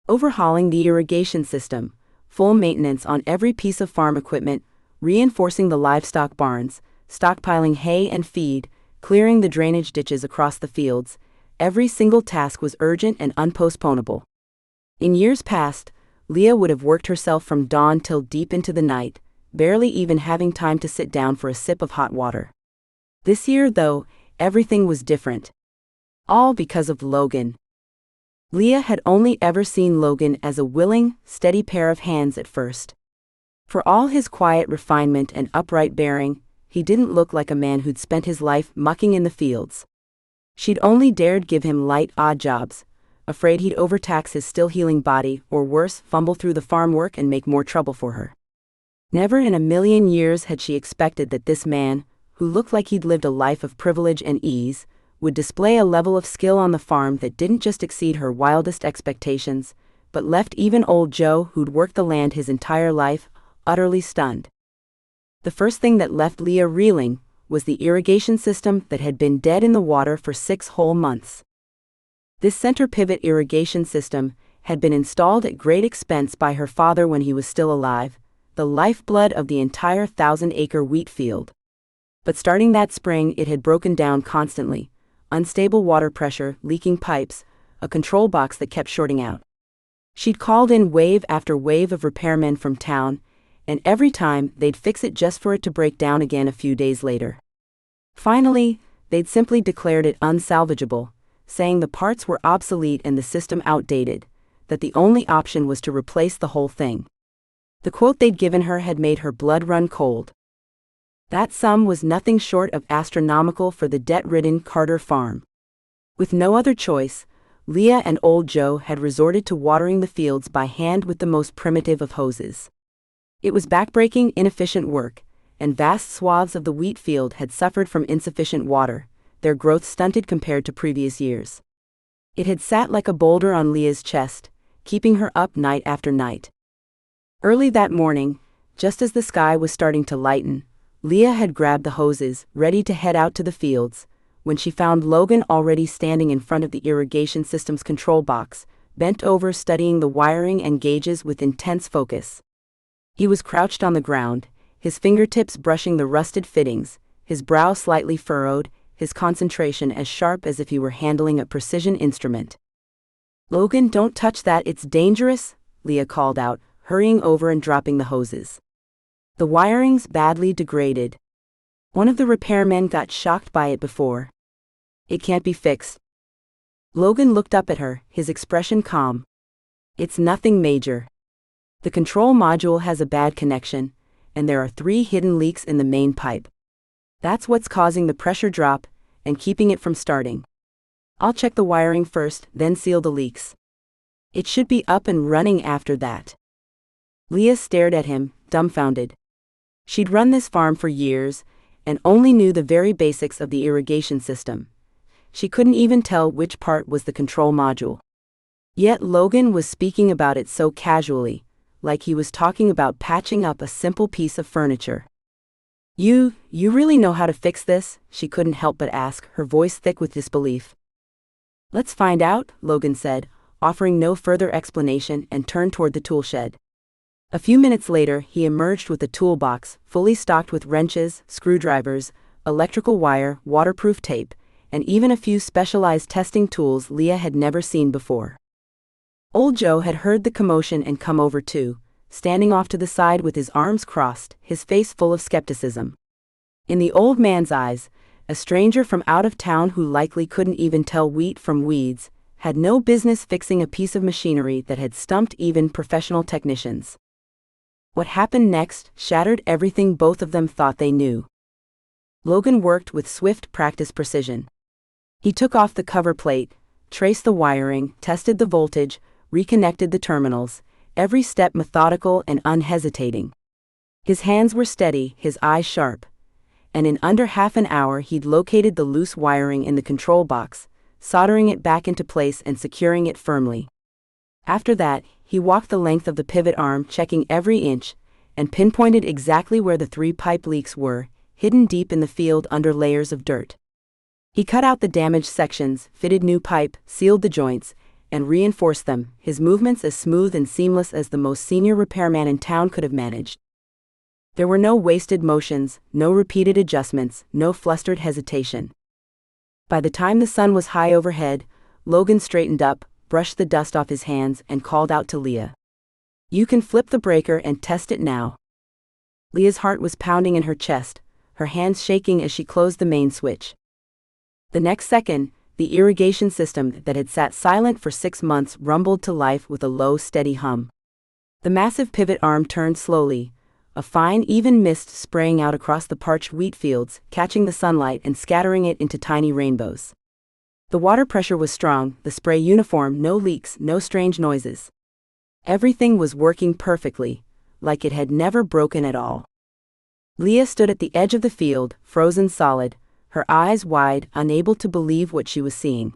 Overhauling the irrigation system, full maintenance on every piece of farm equipment, reinforcing the livestock barns, stockpiling hay and feed, clearing the drainage ditches across the fields, every single task was urgent and unpostponable. In years past, Leah would have worked herself from dawn till deep into the night, barely even having time to sit down for a sip of hot water. This year, though, everything was different. All because of Logan. Leah had only ever seen Logan as a willing, steady pair of hands at first. For all his quiet refinement and upright bearing, he didn't look like a man who'd spent his life mucking in the fields. She'd only dared give him light, odd jobs, afraid he'd overtax his still-healing body, or worse, fumble through the farm work and make more trouble for her. Never in a million years had she expected that this man, who looked like he'd lived a life of privilege and ease, would display a level of skill on the farm that didn't just exceed her wildest expectations, but left even old Joe, who'd worked the land his entire life, utterly stunned. The first thing that left Leah reeling was the irrigation system that had been dead in the water for 6 whole months. This center pivot irrigation system had been installed at great expense by her father when he was still alive, the lifeblood of the entire 1,000-acre wheat field. But starting that spring, it had broken down constantly, unstable water pressure, leaking pipes, a control box that kept shorting out. She'd called in wave after wave of repairmen from town, and every time they'd fix it just for it to break down again a few days later. Finally, they'd simply declared it unsalvageable, saying the parts were obsolete and the system outdated, that the only option was to replace the whole thing. The quote they'd given her had made her blood run cold. That sum was nothing short of astronomical for the debt-ridden Carter farm. With no other choice, Leah and old Joe had resorted to watering the fields by hand with the most primitive of hoses. It was backbreaking, inefficient work, and vast swaths of the wheat field had suffered from insufficient water, their growth stunted compared to previous years. It had sat like a boulder on Leah's chest, keeping her up night after night. Early that morning, just as the sky was starting to lighten, Leah had grabbed the hoses, ready to head out to the fields, when she found Logan already standing in front of the irrigation system's control box, bent over studying the wiring and gauges with intense focus. He was crouched on the ground, his fingertips brushing the rusted fittings, his brow slightly furrowed, his concentration as sharp as if he were handling a precision instrument. "Logan, don't touch that, it's dangerous," Leah called out, hurrying over and dropping the hoses. "The wiring's badly degraded. One of the repairmen got shocked by it before. It can't be fixed." Logan looked up at her, his expression calm. "It's nothing major. The control module has a bad connection, and there are 3 hidden leaks in the main pipe. That's what's causing the pressure drop and keeping it from starting. I'll check the wiring first, then seal the leaks. It should be up and running after that." Leah stared at him, dumbfounded. She'd run this farm for years, and only knew the very basics of the irrigation system. She couldn't even tell which part was the control module. Yet Logan was speaking about it so casually, like he was talking about patching up a simple piece of furniture. You really know how to fix this?" she couldn't help but ask, her voice thick with disbelief. "Let's find out," Logan said, offering no further explanation, and turned toward the tool shed. A few minutes later, he emerged with a toolbox, fully stocked with wrenches, screwdrivers, electrical wire, waterproof tape, and even a few specialized testing tools Leah had never seen before. Old Joe had heard the commotion and come over too, standing off to the side with his arms crossed, his face full of skepticism. In the old man's eyes, a stranger from out of town who likely couldn't even tell wheat from weeds, had no business fixing a piece of machinery that had stumped even professional technicians. What happened next shattered everything both of them thought they knew. Logan worked with swift practice precision. He took off the cover plate, traced the wiring, tested the voltage, reconnected the terminals, every step methodical and unhesitating. His hands were steady, his eyes sharp, and in under half an hour he'd located the loose wiring in the control box, soldering it back into place and securing it firmly. After that, he walked the length of the pivot arm, checking every inch, and pinpointed exactly where the 3 pipe leaks were, hidden deep in the field under layers of dirt. He cut out the damaged sections, fitted new pipe, sealed the joints, and reinforced them, his movements as smooth and seamless as the most senior repairman in town could have managed. There were no wasted motions, no repeated adjustments, no flustered hesitation. By the time the sun was high overhead, Logan straightened up, brushed the dust off his hands, and called out to Leah. "You can flip the breaker and test it now." Leah's heart was pounding in her chest, her hands shaking as she closed the main switch. The next second, the irrigation system that had sat silent for 6 months rumbled to life with a low, steady hum. The massive pivot arm turned slowly, a fine, even mist spraying out across the parched wheat fields, catching the sunlight and scattering it into tiny rainbows. The water pressure was strong, the spray uniform, no leaks, no strange noises. Everything was working perfectly, like it had never broken at all. Leah stood at the edge of the field, frozen solid, her eyes wide, unable to believe what she was seeing.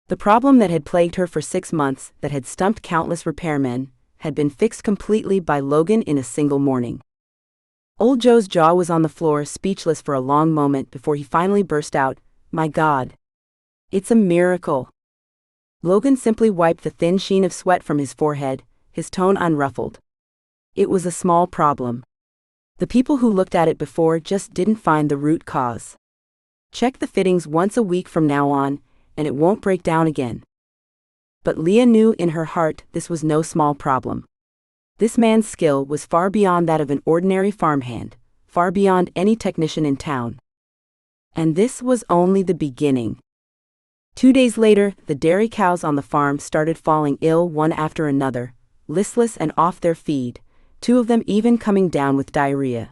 The problem that had plagued her for 6 months, that had stumped countless repairmen, had been fixed completely by Logan in a single morning. Old Joe's jaw was on the floor, speechless for a long moment before he finally burst out, "My God! It's a miracle." Logan simply wiped the thin sheen of sweat from his forehead, his tone unruffled. "It was a small problem. The people who looked at it before just didn't find the root cause. Check the fittings once a week from now on, and it won't break down again." But Leah knew in her heart this was no small problem. This man's skill was far beyond that of an ordinary farmhand, far beyond any technician in town. And this was only the beginning. 2 days later, the dairy cows on the farm started falling ill one after another, listless and off their feed, 2 of them even coming down with diarrhea.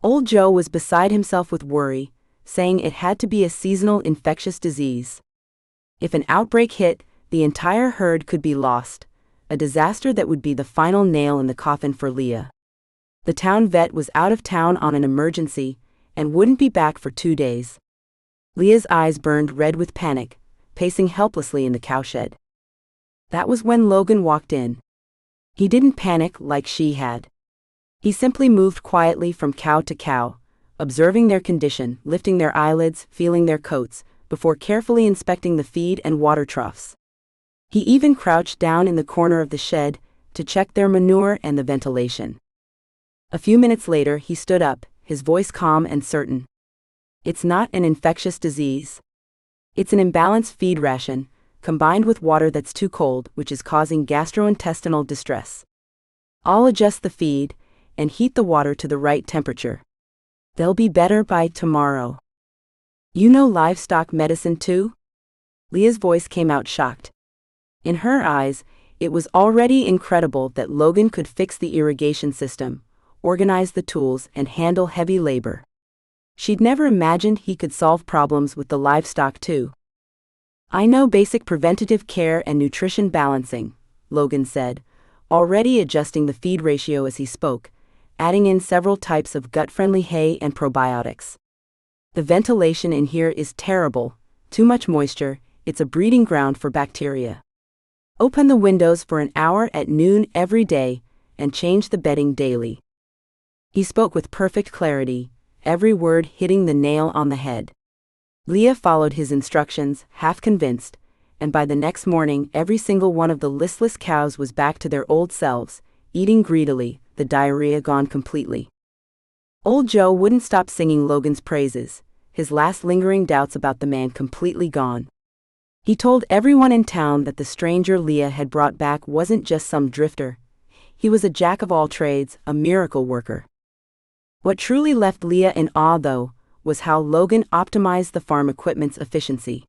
Old Joe was beside himself with worry, saying it had to be a seasonal infectious disease. If an outbreak hit, the entire herd could be lost, a disaster that would be the final nail in the coffin for Leah. The town vet was out of town on an emergency and wouldn't be back for 2 days. Leah's eyes burned red with panic, pacing helplessly in the cowshed. That was when Logan walked in. He didn't panic like she had. He simply moved quietly from cow to cow, observing their condition, lifting their eyelids, feeling their coats, before carefully inspecting the feed and water troughs. He even crouched down in the corner of the shed to check their manure and the ventilation. A few minutes later, he stood up, his voice calm and certain. It's not an infectious disease. It's an imbalanced feed ration, combined with water that's too cold, which is causing gastrointestinal distress. I'll adjust the feed and heat the water to the right temperature. They'll be better by tomorrow. You know livestock medicine too? Leah's voice came out shocked. In her eyes, it was already incredible that Logan could fix the irrigation system, organize the tools, and handle heavy labor. She'd never imagined he could solve problems with the livestock too. I know basic preventative care and nutrition balancing, Logan said, already adjusting the feed ratio as he spoke, adding in several types of gut-friendly hay and probiotics. The ventilation in here is terrible, too much moisture, it's a breeding ground for bacteria. Open the windows for an hour at noon every day, and change the bedding daily. He spoke with perfect clarity, every word hitting the nail on the head. Leah followed his instructions, half convinced, and by the next morning every single one of the listless cows was back to their old selves, eating greedily, the diarrhea gone completely. Old Joe wouldn't stop singing Logan's praises, his last lingering doubts about the man completely gone. He told everyone in town that the stranger Leah had brought back wasn't just some drifter. He was a jack of all trades, a miracle worker. What truly left Leah in awe, though, was how Logan optimized the farm equipment's efficiency.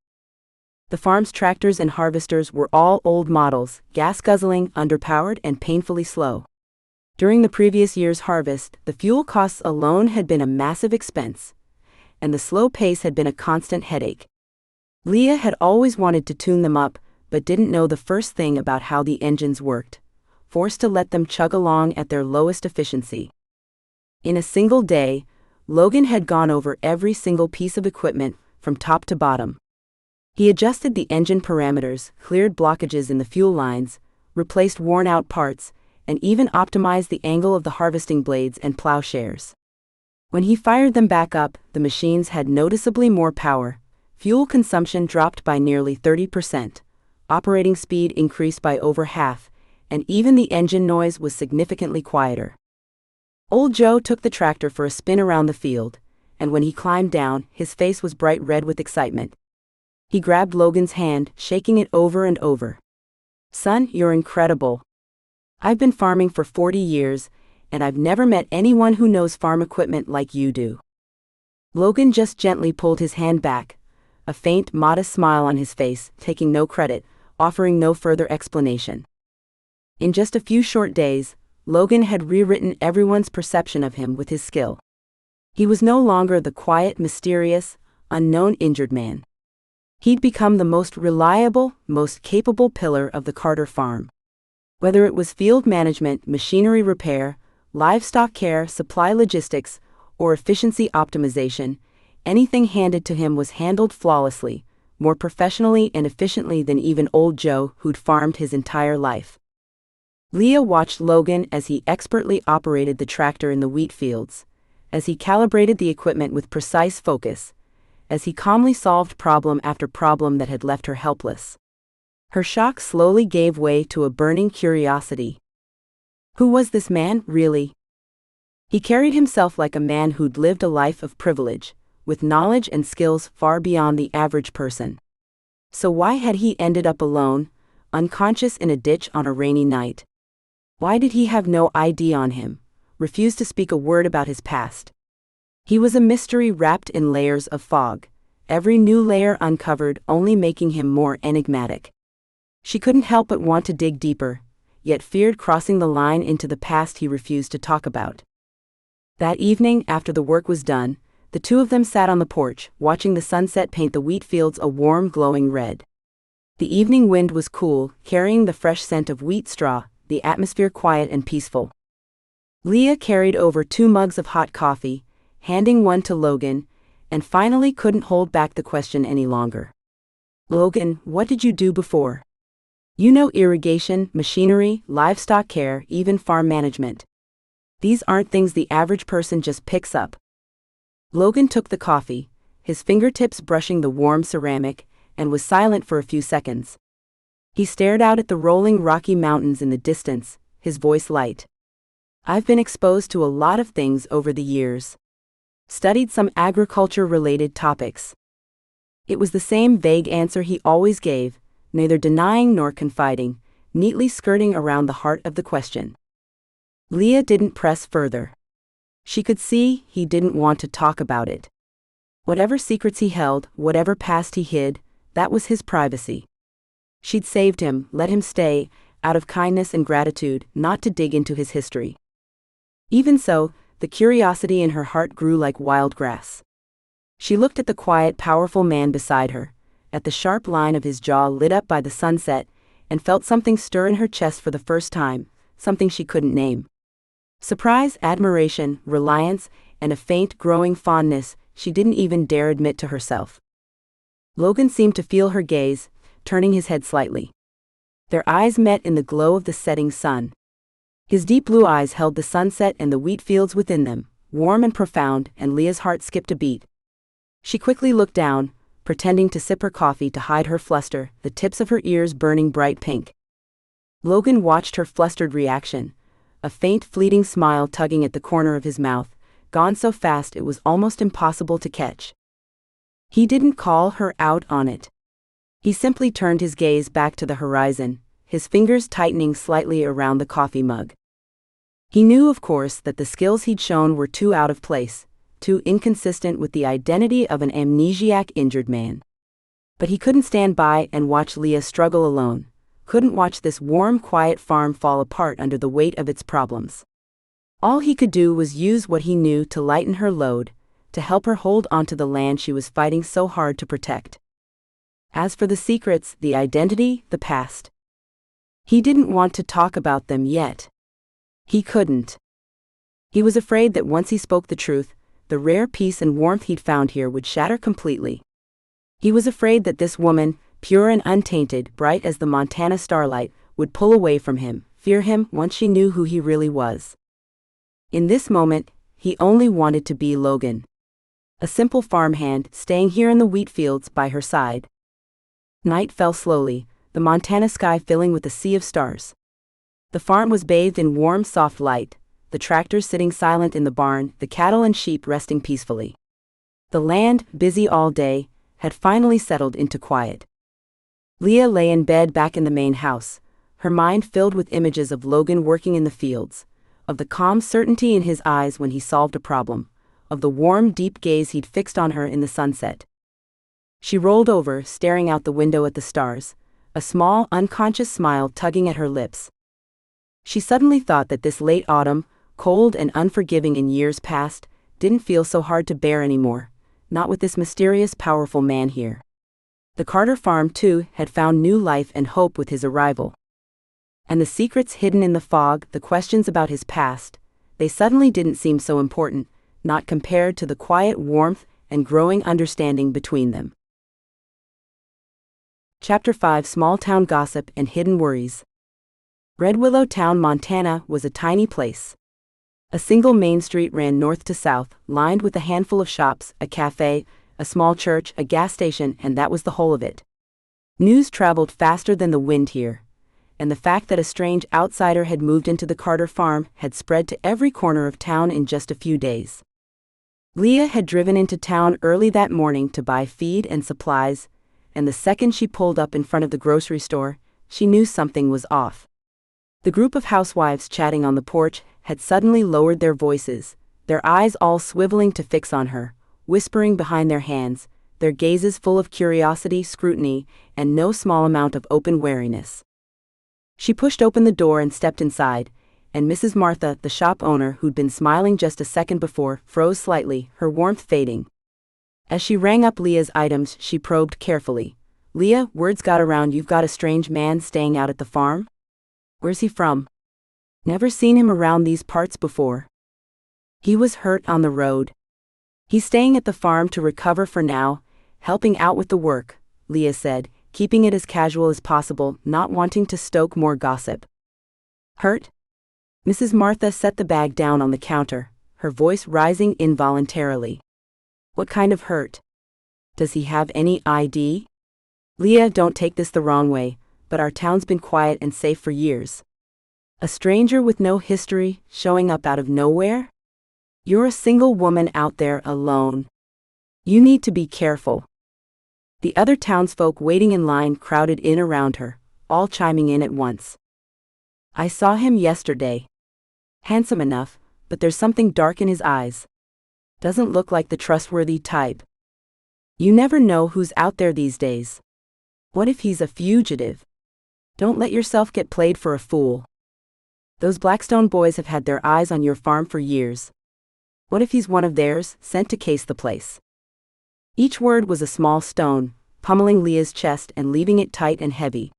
The farm's tractors and harvesters were all old models, gas-guzzling, underpowered, and painfully slow. During the previous year's harvest, the fuel costs alone had been a massive expense, and the slow pace had been a constant headache. Leah had always wanted to tune them up, but didn't know the first thing about how the engines worked, forced to let them chug along at their lowest efficiency. In a single day, Logan had gone over every single piece of equipment, from top to bottom. He adjusted the engine parameters, cleared blockages in the fuel lines, replaced worn-out parts, and even optimized the angle of the harvesting blades and plowshares. When he fired them back up, the machines had noticeably more power, fuel consumption dropped by nearly 30%, operating speed increased by over half, and even the engine noise was significantly quieter. Old Joe took the tractor for a spin around the field, and when he climbed down, his face was bright red with excitement. He grabbed Logan's hand, shaking it over and over. "Son, you're incredible. I've been farming for 40 years, and I've never met anyone who knows farm equipment like you do." Logan just gently pulled his hand back, a faint, modest smile on his face, taking no credit, offering no further explanation. In just a few short days, Logan had rewritten everyone's perception of him with his skill. He was no longer the quiet, mysterious, unknown injured man. He'd become the most reliable, most capable pillar of the Carter farm. Whether it was field management, machinery repair, livestock care, supply logistics, or efficiency optimization, anything handed to him was handled flawlessly, more professionally and efficiently than even old Joe, who'd farmed his entire life. Leah watched Logan as he expertly operated the tractor in the wheat fields, as he calibrated the equipment with precise focus, as he calmly solved problem after problem that had left her helpless. Her shock slowly gave way to a burning curiosity. Who was this man, really? He carried himself like a man who'd lived a life of privilege, with knowledge and skills far beyond the average person. So why had he ended up alone, unconscious in a ditch on a rainy night? Why did he have no ID on him, refuse to speak a word about his past? He was a mystery wrapped in layers of fog, every new layer uncovered only making him more enigmatic. She couldn't help but want to dig deeper, yet feared crossing the line into the past he refused to talk about. That evening, after the work was done, the two of them sat on the porch, watching the sunset paint the wheat fields a warm, glowing red. The evening wind was cool, carrying the fresh scent of wheat straw, the atmosphere quiet and peaceful. Leah carried over 2 mugs of hot coffee, handing one to Logan, and finally couldn't hold back the question any longer. "Logan, what did you do before? You know, irrigation, machinery, livestock care, even farm management. These aren't things the average person just picks up." Logan took the coffee, his fingertips brushing the warm ceramic, and was silent for a few seconds. He stared out at the rolling Rocky Mountains in the distance, his voice light. "I've been exposed to a lot of things over the years. Studied some agriculture-related topics." It was the same vague answer he always gave, neither denying nor confiding, neatly skirting around the heart of the question. Leah didn't press further. She could see he didn't want to talk about it. Whatever secrets he held, whatever past he hid, that was his privacy. She'd saved him, let him stay, out of kindness and gratitude, not to dig into his history. Even so, the curiosity in her heart grew like wild grass. She looked at the quiet, powerful man beside her, at the sharp line of his jaw lit up by the sunset, and felt something stir in her chest for the first time, something she couldn't name. Surprise, admiration, reliance, and a faint, growing fondness she didn't even dare admit to herself. Logan seemed to feel her gaze, turning his head slightly. Their eyes met in the glow of the setting sun. His deep blue eyes held the sunset and the wheat fields within them, warm and profound, and Leah's heart skipped a beat. She quickly looked down, pretending to sip her coffee to hide her fluster, the tips of her ears burning bright pink. Logan watched her flustered reaction, a faint, fleeting smile tugging at the corner of his mouth, gone so fast it was almost impossible to catch. He didn't call her out on it. He simply turned his gaze back to the horizon, his fingers tightening slightly around the coffee mug. He knew, of course, that the skills he'd shown were too out of place, too inconsistent with the identity of an amnesiac injured man. But he couldn't stand by and watch Leah struggle alone, couldn't watch this warm, quiet farm fall apart under the weight of its problems. All he could do was use what he knew to lighten her load, to help her hold onto the land she was fighting so hard to protect. As for the secrets, the identity, the past, he didn't want to talk about them yet. He couldn't. He was afraid that once he spoke the truth, the rare peace and warmth he'd found here would shatter completely. He was afraid that this woman, pure and untainted, bright as the Montana starlight, would pull away from him, fear him once she knew who he really was. In this moment, he only wanted to be Logan. A simple farmhand, staying here in the wheat fields by her side. Night fell slowly, the Montana sky filling with a sea of stars. The farm was bathed in warm, soft light, the tractors sitting silent in the barn, the cattle and sheep resting peacefully. The land, busy all day, had finally settled into quiet. Leah lay in bed back in the main house, her mind filled with images of Logan working in the fields, of the calm certainty in his eyes when he solved a problem, of the warm, deep gaze he'd fixed on her in the sunset. She rolled over, staring out the window at the stars, a small, unconscious smile tugging at her lips. She suddenly thought that this late autumn, cold and unforgiving in years past, didn't feel so hard to bear anymore, not with this mysterious, powerful man here. The Carter farm, too, had found new life and hope with his arrival. And the secrets hidden in the fog, the questions about his past, they suddenly didn't seem so important, not compared to the quiet warmth and growing understanding between them. Chapter 5: Small Town Gossip and Hidden Worries. Red Willow Town, Montana, was a tiny place. A single main street ran north to south, lined with a handful of shops, a cafe, a small church, a gas station, and that was the whole of it. News traveled faster than the wind here, and the fact that a strange outsider had moved into the Carter farm had spread to every corner of town in just a few days. Leah had driven into town early that morning to buy feed and supplies, and the second she pulled up in front of the grocery store, she knew something was off. The group of housewives chatting on the porch had suddenly lowered their voices, their eyes all swiveling to fix on her, whispering behind their hands, their gazes full of curiosity, scrutiny, and no small amount of open wariness. She pushed open the door and stepped inside, and Mrs. Martha, the shop owner who'd been smiling just a second before, froze slightly, her warmth fading. As she rang up Leah's items, she probed carefully. "Leah, word's got around you've got a strange man staying out at the farm? Where's he from? Never seen him around these parts before." "He was hurt on the road. He's staying at the farm to recover for now, helping out with the work," Leah said, keeping it as casual as possible, not wanting to stoke more gossip. "Hurt?" Mrs. Martha set the bag down on the counter, her voice rising involuntarily. "What kind of hurt? Does he have any ID? Leah, don't take this the wrong way, but our town's been quiet and safe for years. A stranger with no history, showing up out of nowhere? You're a single woman out there alone. You need to be careful." The other townsfolk waiting in line crowded in around her, all chiming in at once. "I saw him yesterday. Handsome enough, but there's something dark in his eyes. Doesn't look like the trustworthy type. You never know who's out there these days. What if he's a fugitive? Don't let yourself get played for a fool. Those Blackstone boys have had their eyes on your farm for years. What if he's one of theirs, sent to case the place?" Each word was a small stone, pummeling Leah's chest and leaving it tight and heavy.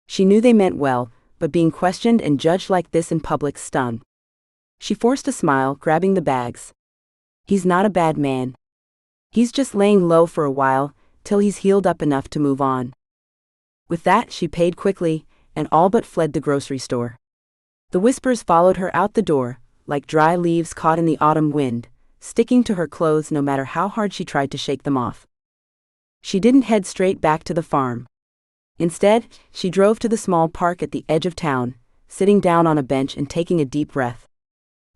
She knew they meant well, but being questioned and judged like this in public stung. She forced a smile, grabbing the bags. "He's not a bad man. He's just laying low for a while, till he's healed up enough to move on." With that, she paid quickly, and all but fled the grocery store. The whispers followed her out the door, like dry leaves caught in the autumn wind, sticking to her clothes no matter how hard she tried to shake them off. She didn't head straight back to the farm. Instead, she drove to the small park at the edge of town, sitting down on a bench and taking a deep breath.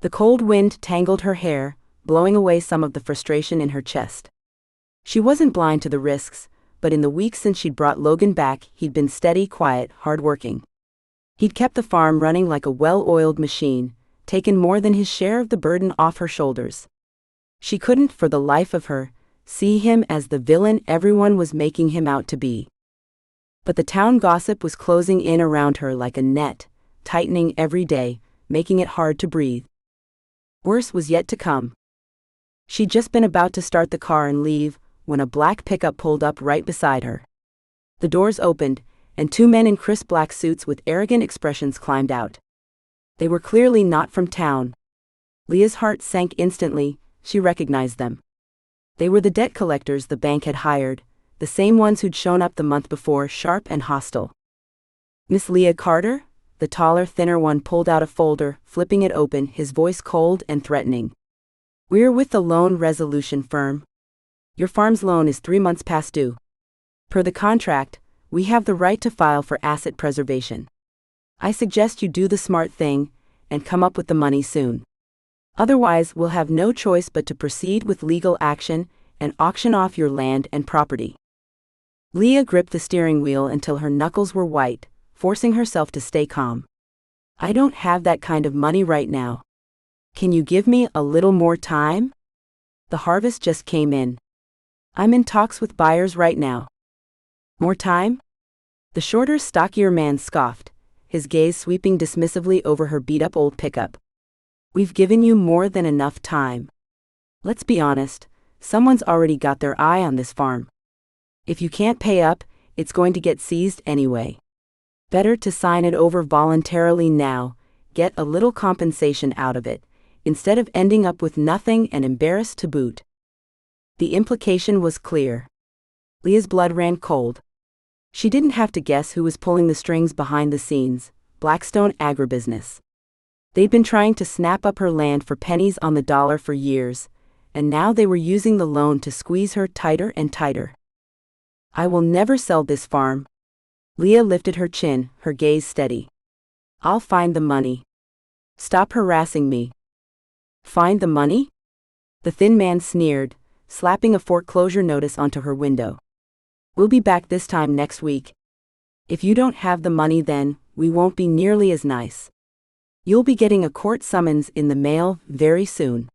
The cold wind tangled her hair, blowing away some of the frustration in her chest. She wasn't blind to the risks, but in the weeks since she'd brought Logan back, he'd been steady, quiet, hard-working. He'd kept the farm running like a well-oiled machine, taken more than his share of the burden off her shoulders. She couldn't, for the life of her, see him as the villain everyone was making him out to be. But the town gossip was closing in around her like a net, tightening every day, making it hard to breathe. Worse was yet to come. She'd just been about to start the car and leave, when a black pickup pulled up right beside her. The doors opened, and two men in crisp black suits with arrogant expressions climbed out. They were clearly not from town. Leah's heart sank instantly. She recognized them. They were the debt collectors the bank had hired, the same ones who'd shown up the month before, sharp and hostile. "Miss Leah Carter?" The taller, thinner one pulled out a folder, flipping it open, his voice cold and threatening. "We're with the loan resolution firm. Your farm's loan is 3 months past due. Per the contract, we have the right to file for asset preservation. I suggest you do the smart thing and come up with the money soon. Otherwise, we'll have no choice but to proceed with legal action and auction off your land and property." Leah gripped the steering wheel until her knuckles were white, forcing herself to stay calm. "I don't have that kind of money right now. Can you give me a little more time? The harvest just came in. I'm in talks with buyers right now." "More time?" The shorter, stockier man scoffed, his gaze sweeping dismissively over her beat-up old pickup. "We've given you more than enough time. Let's be honest, someone's already got their eye on this farm. If you can't pay up, it's going to get seized anyway. Better to sign it over voluntarily now, get a little compensation out of it, instead of ending up with nothing and embarrassed to boot." The implication was clear. Leah's blood ran cold. She didn't have to guess who was pulling the strings behind the scenes: Blackstone Agribusiness. They'd been trying to snap up her land for pennies on the dollar for years, and now they were using the loan to squeeze her tighter and tighter. "I will never sell this farm." Leah lifted her chin, her gaze steady. "I'll find the money. Stop harassing me." "Find the money?" The thin man sneered, slapping a foreclosure notice onto her window. "We'll be back this time next week. If you don't have the money then, we won't be nearly as nice. You'll be getting a court summons in the mail very soon."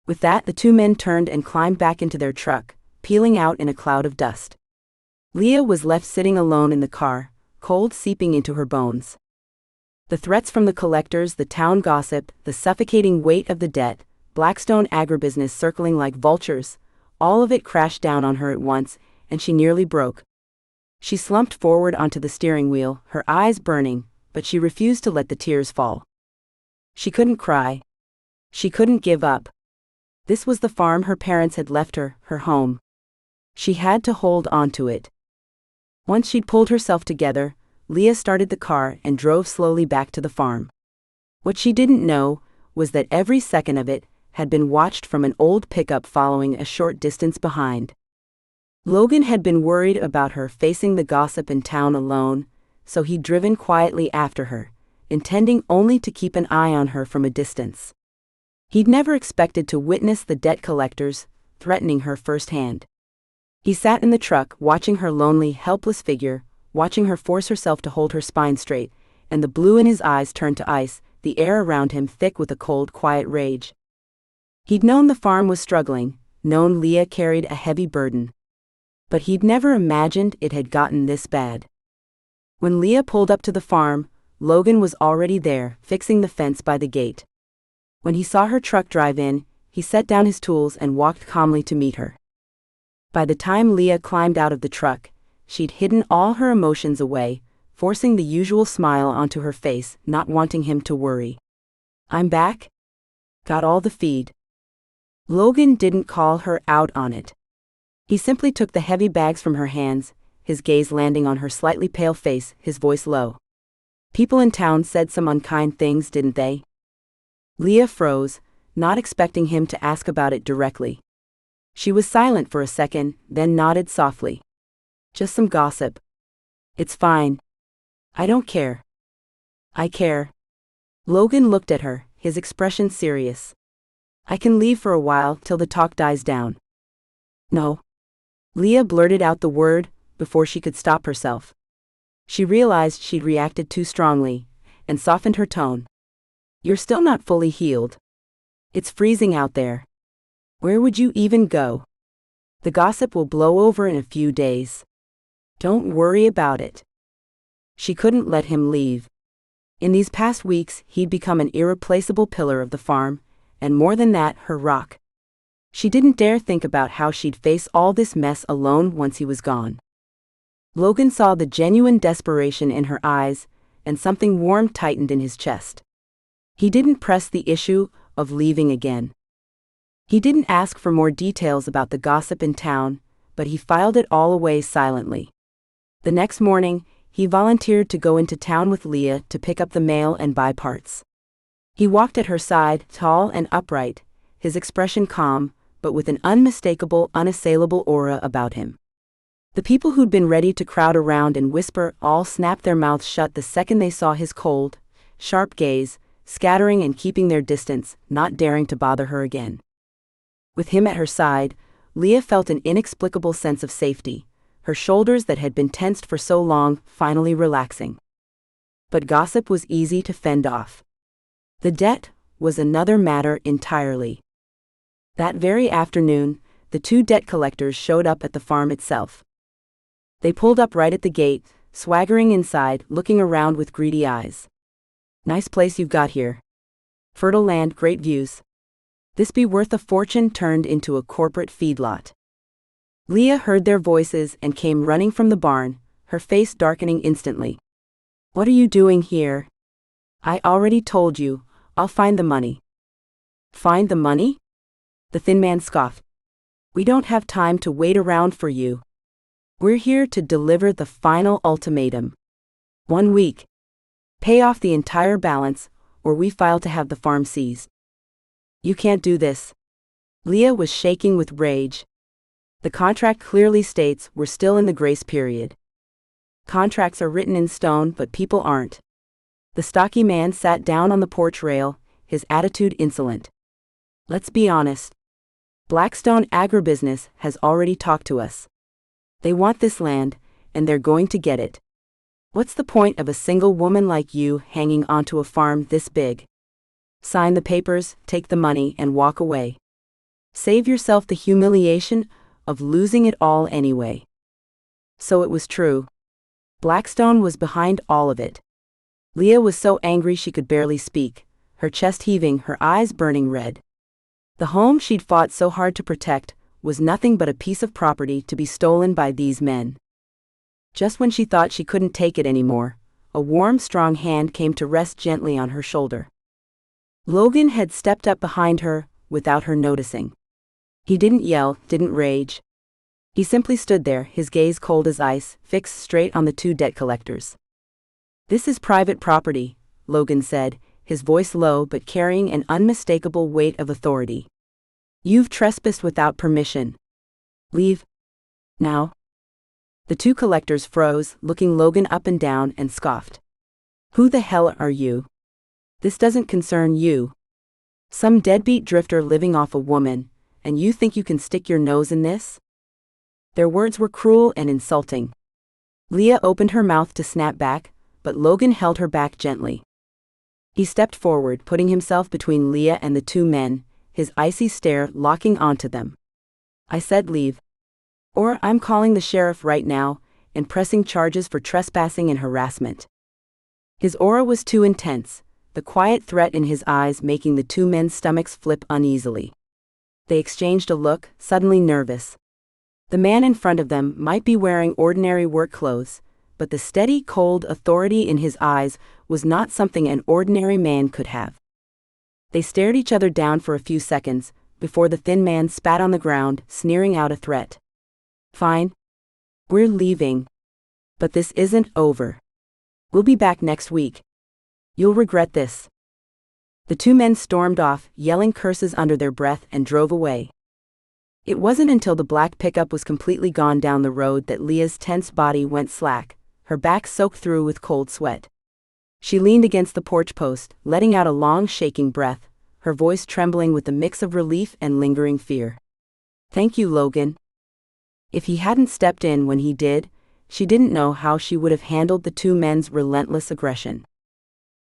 With that, the two men turned and climbed back into their truck, peeling out in a cloud of dust. Leah was left sitting alone in the car, cold seeping into her bones. The threats from the collectors, the town gossip, the suffocating weight of the debt, Blackstone Agribusiness circling like vultures, all of it crashed down on her at once, and she nearly broke. She slumped forward onto the steering wheel, her eyes burning, but she refused to let the tears fall. She couldn't cry. She couldn't give up. This was the farm her parents had left her, her home. She had to hold on to it. Once she'd pulled herself together, Leah started the car and drove slowly back to the farm. What she didn't know was that every second of it had been watched from an old pickup following a short distance behind. Logan had been worried about her facing the gossip in town alone, so he'd driven quietly after her, intending only to keep an eye on her from a distance. He'd never expected to witness the debt collectors threatening her firsthand. He sat in the truck, watching her lonely, helpless figure, watching her force herself to hold her spine straight, and the blue in his eyes turned to ice, the air around him thick with a cold, quiet rage. He'd known the farm was struggling, known Leah carried a heavy burden. But he'd never imagined it had gotten this bad. When Leah pulled up to the farm, Logan was already there, fixing the fence by the gate. When he saw her truck drive in, he set down his tools and walked calmly to meet her. By the time Leah climbed out of the truck, she'd hidden all her emotions away, forcing the usual smile onto her face, not wanting him to worry. "I'm back? Got all the feed?" Logan didn't call her out on it. He simply took the heavy bags from her hands, his gaze landing on her slightly pale face, his voice low. "People in town said some unkind things, didn't they?" Leah froze, not expecting him to ask about it directly. She was silent for a second, then nodded softly. "Just some gossip. It's fine. I don't care." "I care." Logan looked at her, his expression serious. "I can leave for a while till the talk dies down." "No." Leah blurted out the word before she could stop herself. She realized she'd reacted too strongly, and softened her tone. "You're still not fully healed. It's freezing out there. Where would you even go? The gossip will blow over in a few days. Don't worry about it." She couldn't let him leave. In these past weeks, he'd become an irreplaceable pillar of the farm, and more than that, her rock. She didn't dare think about how she'd face all this mess alone once he was gone. Logan saw the genuine desperation in her eyes, and something warm tightened in his chest. He didn't press the issue of leaving again. He didn't ask for more details about the gossip in town, but he filed it all away silently. The next morning, he volunteered to go into town with Leah to pick up the mail and buy parts. He walked at her side, tall and upright, his expression calm, but with an unmistakable, unassailable aura about him. The people who'd been ready to crowd around and whisper all snapped their mouths shut the second they saw his cold, sharp gaze, scattering and keeping their distance, not daring to bother her again. With him at her side, Leah felt an inexplicable sense of safety, her shoulders that had been tensed for so long finally relaxing. But gossip was easy to fend off. The debt was another matter entirely. That very afternoon, the two debt collectors showed up at the farm itself. They pulled up right at the gate, swaggering inside, looking around with greedy eyes. "Nice place you've got here. Fertile land, great views. This be worth a fortune turned into a corporate feedlot." Leah heard their voices and came running from the barn, her face darkening instantly. "What are you doing here?" "I already told you, I'll find the money." "Find the money?" The thin man scoffed. "We don't have time to wait around for you. We're here to deliver the final ultimatum. 1 week. Pay off the entire balance, or we file to have the farm seized." "You can't do this." Leah was shaking with rage. "The contract clearly states we're still in the grace period." "Contracts are written in stone, but people aren't." The stocky man sat down on the porch rail, his attitude insolent. "Let's be honest. Blackstone Agribusiness has already talked to us. They want this land, and they're going to get it. What's the point of a single woman like you hanging onto a farm this big? Sign the papers, take the money, and walk away. Save yourself the humiliation of losing it all anyway." So it was true. Blackstone was behind all of it. Leah was so angry she could barely speak, her chest heaving, her eyes burning red. The home she'd fought so hard to protect was nothing but a piece of property to be stolen by these men. Just when she thought she couldn't take it anymore, a warm, strong hand came to rest gently on her shoulder. Logan had stepped up behind her, without her noticing. He didn't yell, didn't rage. He simply stood there, his gaze cold as ice, fixed straight on the two debt collectors. "This is private property," Logan said, his voice low but carrying an unmistakable weight of authority. "You've trespassed without permission. Leave. Now." The two collectors froze, looking Logan up and down, and scoffed. "Who the hell are you? This doesn't concern you. Some deadbeat drifter living off a woman, and you think you can stick your nose in this?" Their words were cruel and insulting. Leah opened her mouth to snap back, but Logan held her back gently. He stepped forward, putting himself between Leah and the two men, his icy stare locking onto them. "I said leave. Or I'm calling the sheriff right now, and pressing charges for trespassing and harassment." His aura was too intense, the quiet threat in his eyes making the two men's stomachs flip uneasily. They exchanged a look, suddenly nervous. The man in front of them might be wearing ordinary work clothes, but the steady, cold authority in his eyes was not something an ordinary man could have. They stared each other down for a few seconds, before the thin man spat on the ground, sneering out a threat. "Fine. We're leaving. But this isn't over. We'll be back next week. You'll regret this." The two men stormed off, yelling curses under their breath, and drove away. It wasn't until the black pickup was completely gone down the road that Leah's tense body went slack, her back soaked through with cold sweat. She leaned against the porch post, letting out a long, shaking breath, her voice trembling with a mix of relief and lingering fear. "Thank you, Logan." If he hadn't stepped in when he did, she didn't know how she would have handled the two men's relentless aggression.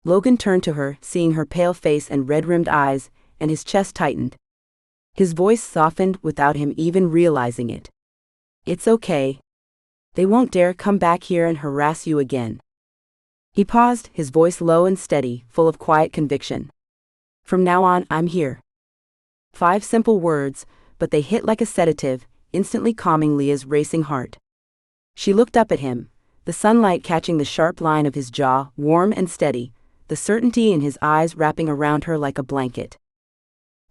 Logan turned to her, seeing her pale face and red-rimmed eyes, and his chest tightened. His voice softened without him even realizing it. "It's okay. They won't dare come back here and harass you again." He paused, his voice low and steady, full of quiet conviction. "From now on, I'm here." 5 simple words, but they hit like a sedative, instantly calming Leah's racing heart. She looked up at him, the sunlight catching the sharp line of his jaw, warm and steady, the certainty in his eyes wrapping around her like a blanket.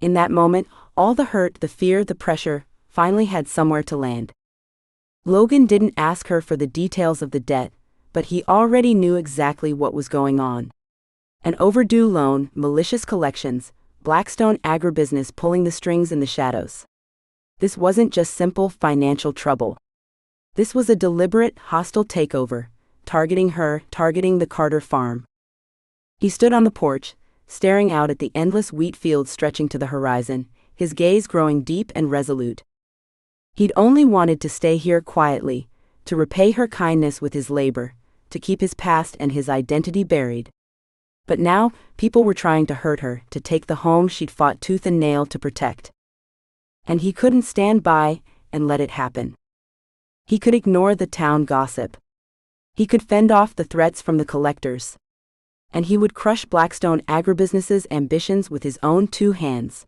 In that moment, all the hurt, the fear, the pressure, finally had somewhere to land. Logan didn't ask her for the details of the debt, but he already knew exactly what was going on. An overdue loan, malicious collections, Blackstone Agribusiness pulling the strings in the shadows. This wasn't just simple financial trouble. This was a deliberate, hostile takeover, targeting her, targeting the Carter farm. He stood on the porch, staring out at the endless wheat fields stretching to the horizon, his gaze growing deep and resolute. He'd only wanted to stay here quietly, to repay her kindness with his labor, to keep his past and his identity buried. But now, people were trying to hurt her, to take the home she'd fought tooth and nail to protect. And he couldn't stand by and let it happen. He could ignore the town gossip. He could fend off the threats from the collectors. And he would crush Blackstone Agribusiness's ambitions with his own 2 hands.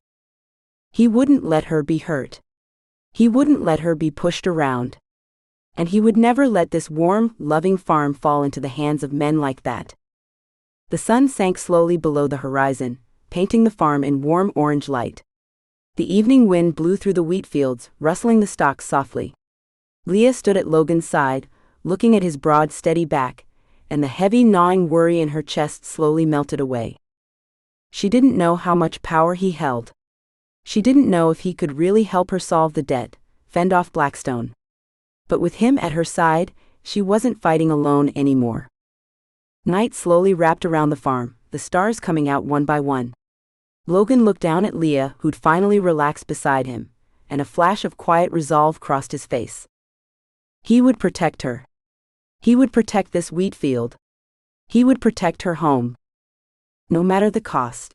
He wouldn't let her be hurt. He wouldn't let her be pushed around. And he would never let this warm, loving farm fall into the hands of men like that. The sun sank slowly below the horizon, painting the farm in warm orange light. The evening wind blew through the wheat fields, rustling the stalks softly. Leah stood at Logan's side, looking at his broad, steady back, and the heavy, gnawing worry in her chest slowly melted away. She didn't know how much power he held. She didn't know if he could really help her solve the debt, fend off Blackstone. But with him at her side, she wasn't fighting alone anymore. Night slowly wrapped around the farm, the stars coming out one by one. Logan looked down at Leah, who'd finally relaxed beside him, and a flash of quiet resolve crossed his face. He would protect her. He would protect this wheat field. He would protect her home. No matter the cost.